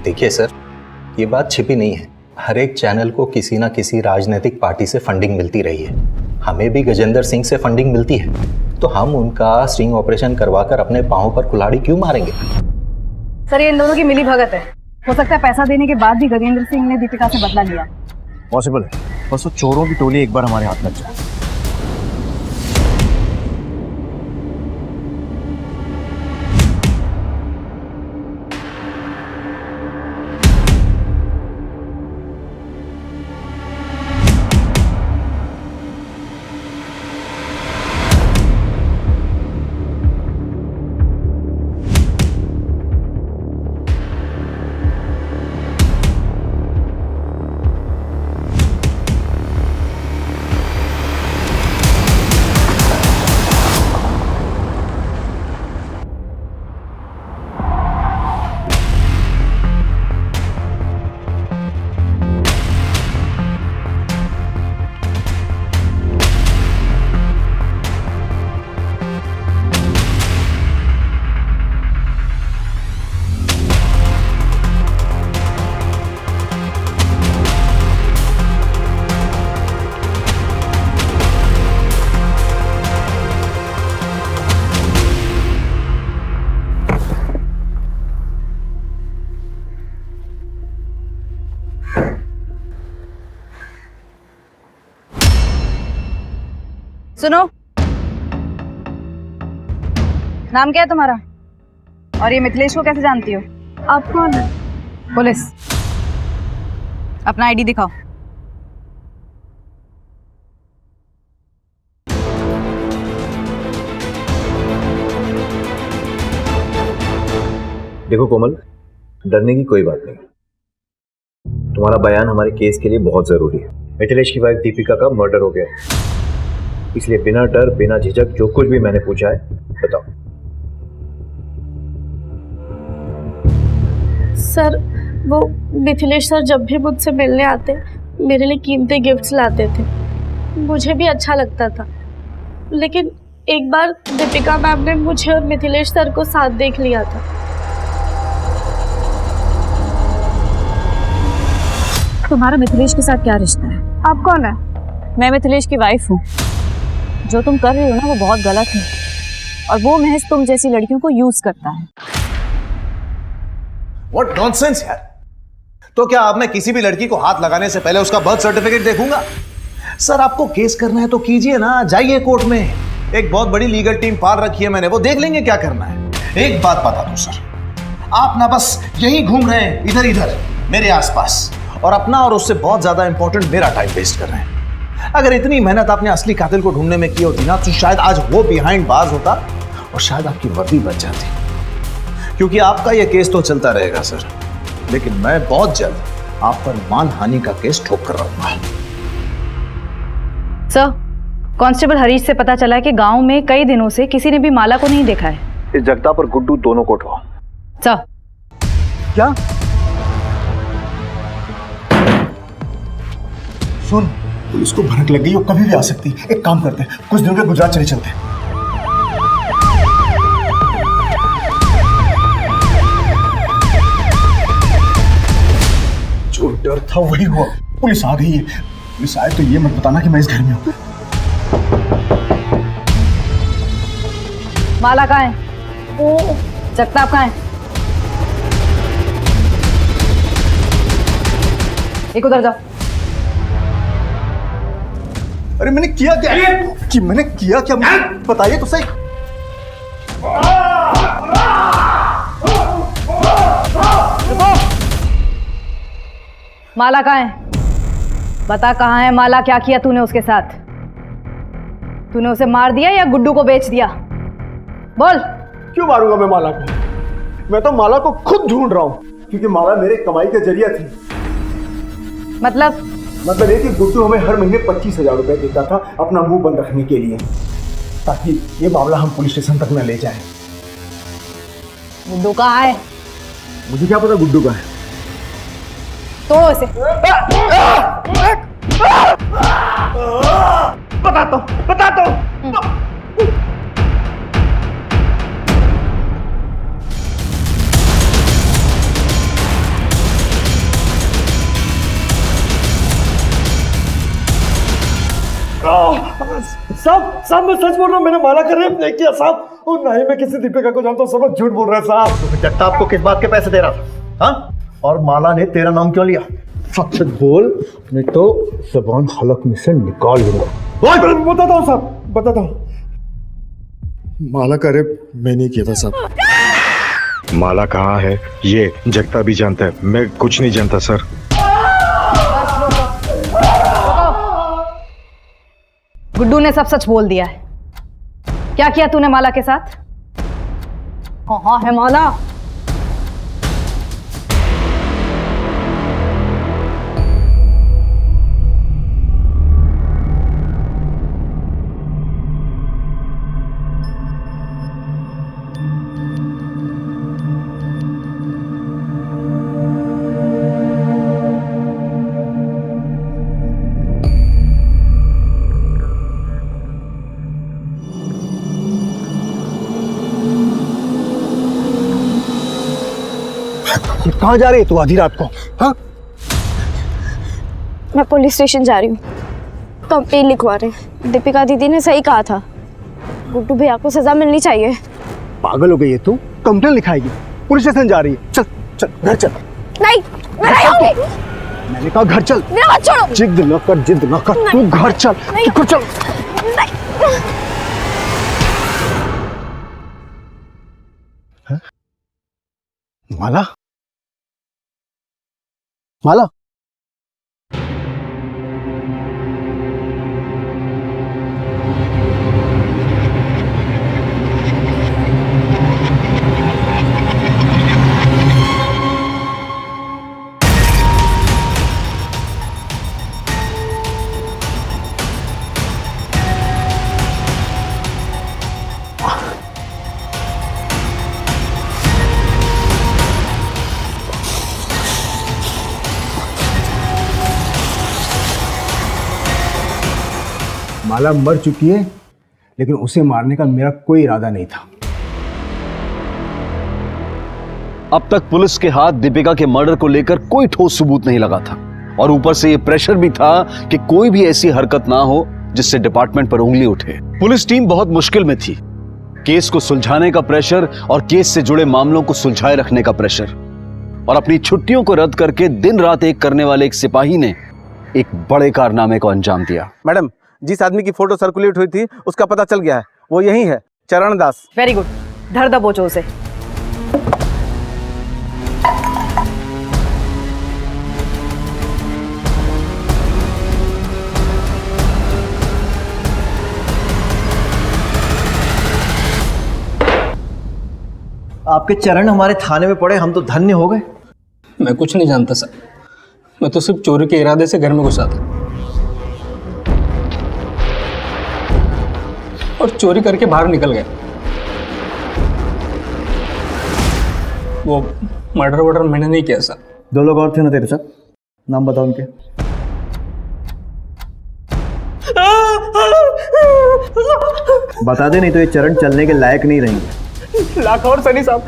देखिए सर, ये बात छिपी नहीं है। हर एक चैनल को किसी ना किसी राजनीतिक पार्टी से फंडिंग मिलती रही है। हमें भी गजेंद्र सिंह से फंडिंग मिलती है, तो हम उनका स्टिंग ऑपरेशन करवाकर अपने पांव पर कुल्हाड़ी क्यों मारेंगे? सर, ये इन दोनों की मिली भगत है। हो सकता है पैसा देने के बाद भी गजेंद्र सिंह ने दीपिका से बदला लिया। पॉसिबल है, बस वो चोरों की टोली एक बार हमारे हाथ लग जाए। सुनो, नाम क्या है तुम्हारा? और ये मिथिलेश को कैसे जानती हो? आप कौन है? पुलिस। अपना आईडी दिखाओ। देखो कोमल, डरने की कोई बात नहीं। तुम्हारा बयान हमारे केस के लिए बहुत जरूरी है। मिथिलेश की वाइफ दीपिका का मर्डर हो गया, इसलिए बिना डर बिना झिझक जो कुछ भी मैंने पूछा है बताओ। सर, वो मिथिलेश सर जब भी मुझसे मिलने आते मेरे लिए कीमती गिफ्ट्स लाते थे। मुझे भी अच्छा लगता था, लेकिन एक बार दीपिका मैम ने मुझे और मिथिलेश सर को साथ देख लिया था। तुम्हारा मिथिलेश के साथ क्या रिश्ता है? आप कौन है? मैं मिथिलेश की वाइफ हूँ। जो तुम कर रही हो ना, वो बहुत गलत है, और वो महज तुम जैसी लड़कियों को यूज करता है। What nonsense यार! तो क्या अब मैं किसी भी लड़की को हाथ लगाने से पहले उसका बर्थ सर्टिफिकेट देखूंगा? सर, आपको केस करना है तो कीजिए ना, जाइए कोर्ट में। एक बहुत बड़ी लीगल टीम पाल रखी है मैंने, वो देख लेंगे क्या करना है। एक बात बता दूं सर, आप ना बस यही घूम रहे हैं इधर इधर मेरे आसपास, और अपना और उससे बहुत ज्यादा इंपॉर्टेंट मेरा टाइम वेस्ट कर रहे हैं। अगर इतनी मेहनत आपने असली कातिल को ढूंढने में की होती ना, तो शायद आज वो बिहाइंड बाज होता और शायद आपकी वर्दी बच जाती। क्योंकि आपका यह केस तो चलता रहेगा सर, लेकिन मैं बहुत जल्द आप पर मानहानि का केस ठोक कर रहूंगा। सर, कांस्टेबल हरीश से पता चला है कि गांव में कई दिनों से किसी ने भी माला को नहीं देखा है। इस जगताप और गुड्डू दोनों को उठवाओ। सर। क्या? सुन, पुलिस को भनक लग गई, वो कभी भी आ सकती। एक काम करते हैं, कुछ दिनों के गुजरात चले चलते हैं। जो डर था वही हुआ, पुलिस आ गई है। पुलिस आए तो ये मत बताना कि मैं इस घर में हूं। माला कहाँ है? जगताप कहाँ है? एक उधर जाओ। अरे मैंने किया क्या? कि मैंने किया क्या? मुझे बताइए तो सही। माला कहाँ है? बता कहाँ है माला? क्या किया तूने उसके साथ? तूने उसे मार दिया या गुड्डू को बेच दिया? बोल। क्यों मारूंगा मैं माला को? मैं तो माला को खुद ढूंढ रहा हूँ, क्योंकि माला मेरे कमाई का जरिया थी। मतलब ये कि गुड्डू हमें हर महीने 25,000 रुपए देता था अपना मुंह बंद रखने के लिए, ताकि ये मामला हम पुलिस स्टेशन तक न ले जाए। गुड्डू कहाँ है? मुझे क्या पता गुड्डू का है। तोड़ो इसे। बताता हूँ। साहब मैं सच बोल रहा हूँ, मैंने माला का रेप नहीं किया साहब, और ना ही मैं किसी दीपिका को जानता हूँ। सब लोग झूठ बोल रहे हैं साहब। तो जगताप को किस बात के पैसे दे रहा था? हाँ? और माला ने तेरा नाम क्यों लिया? सच बोल, नहीं तो ज़बान हलक में से निकाल दूंगा। बताता हूँ साहब, बताता हूँ। माला का रेप मैं नहीं किया था साहब। माला कहाँ है ये जगता भी जानता है, मैं कुछ नहीं जानता सर। गुड्डू ने सब सच बोल दिया है। क्या किया तूने माला के साथ? कहाँ है माला? कहाँ जा रही है तू आधी रात को? हाँ? मैं पुलिस स्टेशन जा रही हूँ, कंप्लेन लिखवा रहे हैं। दीपिका दीदी ने सही कहा था, गुड्डू भैया को सजा मिलनी चाहिए। पागल हो गई है तू? कंप्लेन लिखाएगी? पुलिस स्टेशन जा रही है? चल चल घर चल। नहीं, मैं नहीं आऊंगी। मैंने कहा घर चल। मेरा हाथ छोड़ो। जिद न कर, तू घर चल। तू चल। माला, माला, माला मर चुकी है, लेकिन उसे मारने का मेरा कोई इरादा नहीं था। अब तक पुलिस के हाथ दीपिका के मर्डर को लेकर कोई ठोस सबूत नहीं लगा था, और ऊपर से ये प्रेशर भी था कि कोई भी ऐसी हरकत ना हो जिससे डिपार्टमेंट पर उंगली उठे। पुलिस टीम बहुत मुश्किल में थी। केस को सुलझाने का प्रेशर और केस से जुड़े मामलों को सुलझाए रखने का प्रेशर, और अपनी छुट्टियों को रद्द करके दिन रात एक करने वाले एक सिपाही ने एक बड़े कारनामे को अंजाम दिया। मैडम, जिस आदमी की फोटो सर्कुलेट हुई थी उसका पता चल गया है, वो यही है, चरण दास। वेरी गुड, धर दबोचो उसे। आपके चरण हमारे थाने में पड़े, हम तो धन्य हो गए। मैं कुछ नहीं जानता सर, मैं तो सिर्फ चोरी के इरादे से घर में घुसा था और चोरी करके बाहर निकल गया। वो मर्डर वर्डर मैंने नहीं किया सर। 2 लोग और थे ना तेरे साथ, नाम बताओ उनके। बता दे, नहीं तो ये चरण चलने के लायक नहीं रहेंगे। लाखौर सनी साहब।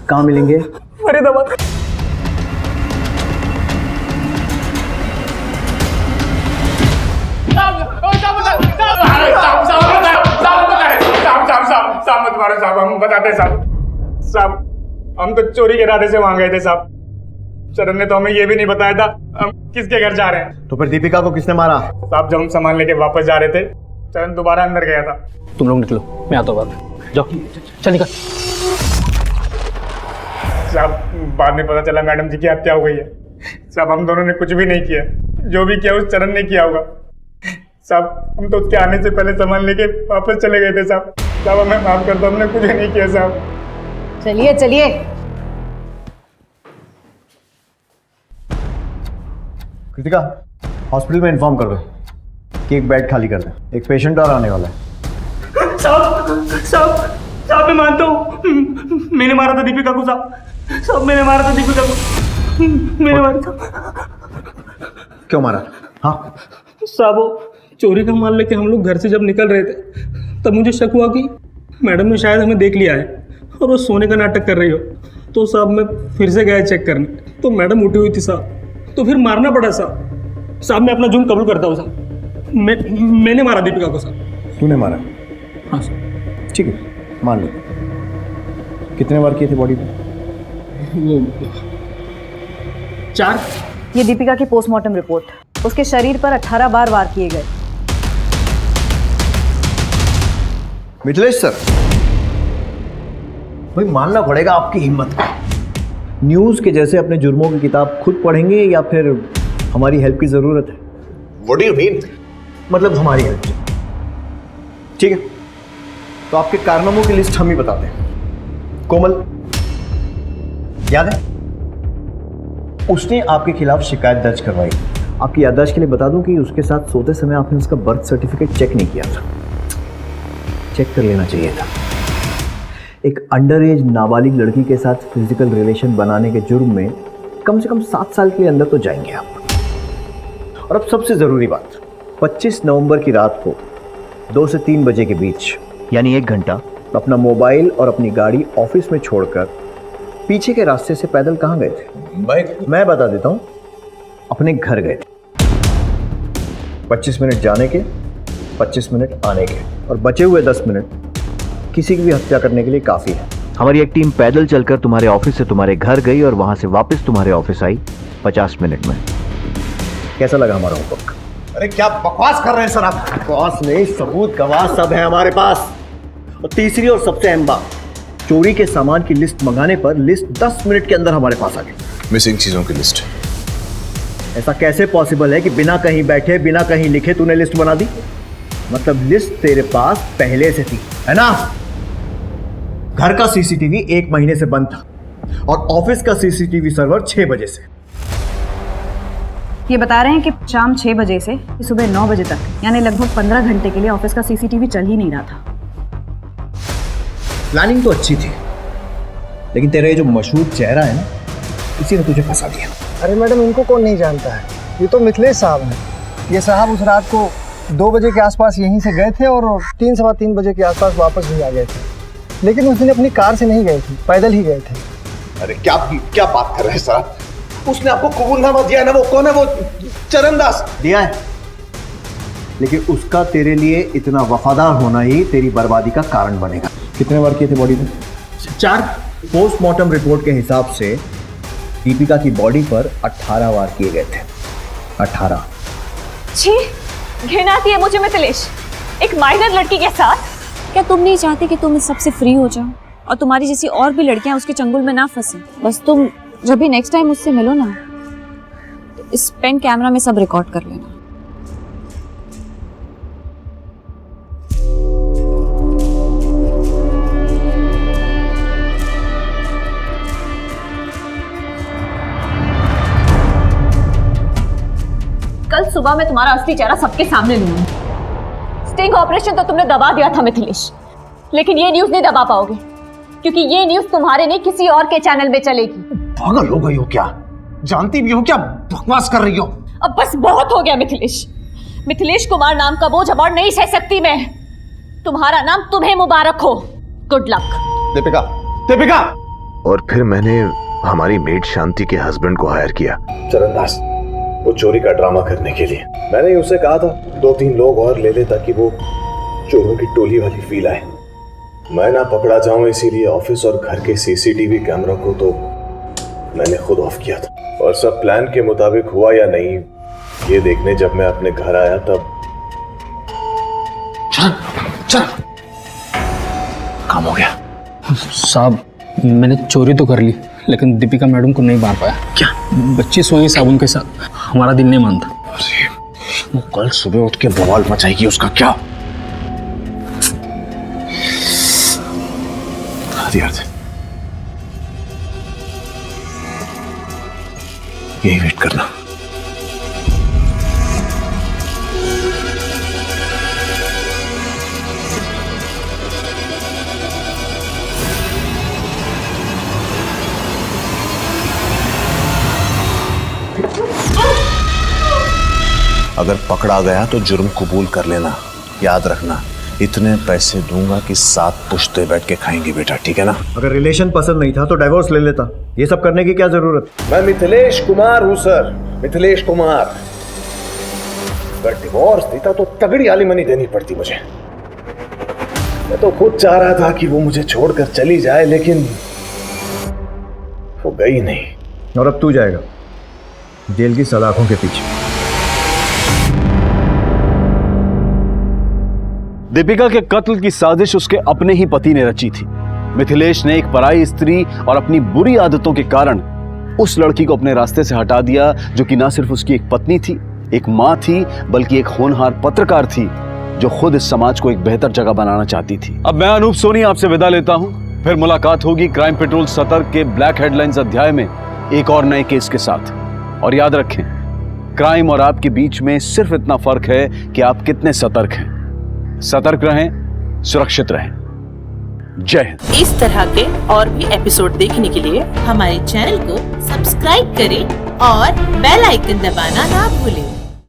कहाँ मिलेंगे? फरीदाबाद। साहब मत मारो साहब, हम बताते साहब, हम तो चोरी के इरादे से वहां गए थे साहब। चरण ने तो हमें ये भी नहीं बताया था हम किसके घर जा रहे हैं। तो फिर दीपिका को किसने मारा? साहब जब हम सामान लेके वापस जा रहे थे, चरण दोबारा अंदर गया था। तुम लोग निकलो, मैं आता हूँ बाद में। जाओ, चल निकल। साहब बाद में पता चला मैडम जी की हत्या हो गई है। साहब हम दोनों ने कुछ भी नहीं किया, जो भी किया उस चरण ने किया होगा। साहब हम तो उसके आने से पहले सामान लेके वापस चले गए थे साहब। साहब हमें माफ कर दो, हमने कुछ नहीं किया साहब। चलिए चलिए। कृतिका, हॉस्पिटल में इन्फॉर्म कर दो कि एक बेड खाली कर दे, एक पेशेंट और आने वाला है। साहब मैं मानता हूँ, मैंने मारा था दीपिका को साहब, मैंने मारा था दीपिका को, मैंने मारा था। क्यों मारा? हाँ साहब वो चोरी का माल लेके हम लोग घर से जब निकल रहे थे, तब मुझे शक हुआ कि मैडम ने शायद हमें देख लिया है और वो सोने का नाटक कर रही हो। तो साहब मैं फिर से गया चेक करने, तो मैडम उठी हुई थी साहब, तो फिर मारना पड़ा साहब। साहब मैं अपना जुर्म कबूल करता हूँ साहब, मैंने मारा दीपिका को साहब। तूने मारा? हाँ सर। ठीक है, मान लो। कितने बार किए थे बॉडी पे? वो 4। ये दीपिका की पोस्टमार्टम रिपोर्ट। उसके शरीर पर 18 बार वार किए गए। मिथिलेश सर, भाई मानना पड़ेगा आपकी हिम्मत को। न्यूज के जैसे अपने जुर्मों की किताब खुद पढ़ेंगे या फिर हमारी हेल्प की जरूरत है? What do you mean? मतलब हमारी हेल्प। ठीक है, तो आपके कारनामों की लिस्ट हम ही बताते हैं। कोमल, याद है? उसने आपके खिलाफ शिकायत दर्ज करवाई। आपकी याददाश्त के लिए बता दूं कि उसके साथ सोते समय आपने उसका बर्थ सर्टिफिकेट चेक नहीं किया था। चेक कर लेना चाहिए था। एक अंडर एज नाबालिग लड़की के साथ फिजिकल रिलेशन बनाने के जुर्म में कम से कम 7 साल के लिए अंदर तो जाएंगे आप। और अब सबसे ज़रूरी बात, 25 नवंबर की रात को 2 से 3 बजे के बीच, यानी 1 घंटा, अपना मोबाइल और अपनी गाड़ी ऑफिस में छोड़कर पीछे के रास्ते से पैदल कहाँ गए थे? मैं बता देता हूँ, अपने घर गए थे। 25 मिनट जाने के, 25 मिनट आने के, और बचे हुए 10 मिनट किसी की भी हत्या करने के लिए काफ़ी है। हमारी एक टीम पैदल चलकर तुम्हारे ऑफिस से तुम्हारे घर गई और वहाँ से वापस तुम्हारे ऑफिस आई 50 मिनट में। कैसा लगा हमारा होमवर्क? अरे क्या बकवास कर रहे हैं सर आप? बकवास नहीं, सबूत गवाह सब है हमारे पास। और तीसरी और सबसे अहम बात, चोरी के सामान की लिस्ट मंगाने पर लिस्ट 10 मिनट के अंदर हमारे पास आ गई। मिसिंग चीजों की लिस्ट। ऐसा कैसे पॉसिबल है कि बिना कहीं बैठे, बिना कहीं लिखे तूने लिस्ट बना दी? मतलब लिस्ट तेरे पास पहले से थी, है ना? घर का सीसीटीवी 1 महीने से बंद था और ऑफिस का सीसीटीवी सर्वर 6 बजे से। ये बता रहे हैं कि शाम 6 बजे से सुबह 9 बजे तक, यानी लगभग 15 घंटे के लिए ऑफिस का सीसीटीवी चल ही नहीं रहा था। प्लानिंग तो अच्छी थी, लेकिन तेरा ये जो मशहूर चेहरा है ना, इसी ने तुझे फंसा दिया। अरे मैडम, इनको कौन नहीं जानता है? ये तो मिथिलेश साहब हैं। ये साहब उस रात को 2 बजे के आसपास यहीं से गए थे और 3 सवा 3 बजे के आसपास वापस भी आ गए थे। लेकिन उस दिन अपनी कार से नहीं गए थे, पैदल ही गए थे। अरे क्या बात कर रहे हैं सर? उसने आपको कबूलनामा दिया है ना? वो कौन है? वो चरण दास दिया है, लेकिन उसका तेरे लिए इतना वफादार होना ही तेरी बर्बादी का कारण बनेगा। कितने बार किए थे बॉडी में? 4। पोस्टमार्टम रिपोर्ट के हिसाब से दीपिका की बॉडी पर 18 वार किए गए थे। 18। छी, घिन आती है मुझे मिथिलेश। एक माइनर लड़की के साथ क्या तुम नहीं चाहते कि तुम इस सब से फ्री हो जाओ और तुम्हारी जैसी और भी लड़कियां उसके चंगुल में ना फंसे? बस तुम जब भी नेक्स्ट टाइम उससे मिलो ना, तो इस पेन कैमरा में सब रिकॉर्ड कर लेना। कल सुबह मैं तुम्हारा असली चेहरा सबके सामने लूंगी। स्टिंग ऑपरेशन तो तुमने दबा दिया था मिथिलेश, लेकिन ये न्यूज नहीं दबा पाओगे, क्योंकि ये न्यूज तुम्हारे नहीं किसी और के चैनल में चलेगी। पागल हो गई हो क्या? जानती भी हो क्या बकवास कर रही हो? अब बस बहुत हो गया मिथिलेश। मिथिलेश कुमार नाम का बोझ अब और नहीं सह सकती मैं। तुम्हारा नाम तुम्हें मुबारक हो। Good luck. दीपिका, दीपिका। और फिर मैंने हमारी मेड शांति के हस्बैंड को हायर किया, चरणदास, वो चोरी का ड्रामा करने के लिए। मैंने उसे कहा था 2-3 लोग और ले ले ताकि वो चोरों की टोली वाली फील आए। मैं ना पकड़ा जाऊं इसीलिए ऑफिस और घर के सीसीटीवी कैमरा को तो मैंने खुद ऑफ किया था। और सब प्लान के मुताबिक हुआ या नहीं ये देखने जब मैं अपने घर आया तब चल काम हो गया। साहब, मैंने चोरी तो कर ली, लेकिन दीपिका मैडम को नहीं मार पाया। क्या? बच्ची सोई साबुन के साथ, हमारा दिन नहीं मानता। वो कल सुबह उठ के बवाल मचाएगी, उसका क्या? यही वेट करना। अगर पकड़ा गया तो जुर्म कबूल कर लेना। याद रखना, इतने पैसे दूंगा कि 7 पुश्ते बैठ के खाएंगे बेटा, ठीक है ना? अगर रिलेशन पसंद नहीं था तो डाइवोर्स ले लेता। ये सब करने की क्या जरूरत? मैं मिथिलेश कुमार हूं सर, मिथिलेश कुमार। अगर डिवोर्स देता तो तगड़ी आलिमनी देनी पड़ती मुझे। मैं तो खुद चाह रहा था कि वो मुझे छोड़कर चली जाए, लेकिन वो गई नहीं। और अब तू जाएगा जेल की सलाखों के पीछे। दीपिका के कत्ल की साजिश उसके अपने ही पति ने रची थी। मिथिलेश ने एक पराई स्त्री और अपनी बुरी आदतों के कारण उस लड़की को अपने रास्ते से हटा दिया, जो कि ना सिर्फ उसकी एक पत्नी थी, एक मां थी, बल्कि एक होनहार पत्रकार थी जो खुद इस समाज को एक बेहतर जगह बनाना चाहती थी। अब मैं अनूप सोनी आपसे विदा लेता हूं। फिर मुलाकात होगी क्राइम पेट्रोल सतर्क के ब्लैक हेडलाइंस अध्याय में एक और नए केस के साथ। और याद रखें, क्राइम और आपके बीच में सिर्फ इतना फर्क है कि आप कितने सतर्क हैं। सतर्क रहें, सुरक्षित रहें। जय हिंद। इस तरह के और भी एपिसोड देखने के लिए हमारे चैनल को सब्सक्राइब करें और बेल आइकन दबाना ना भूलें।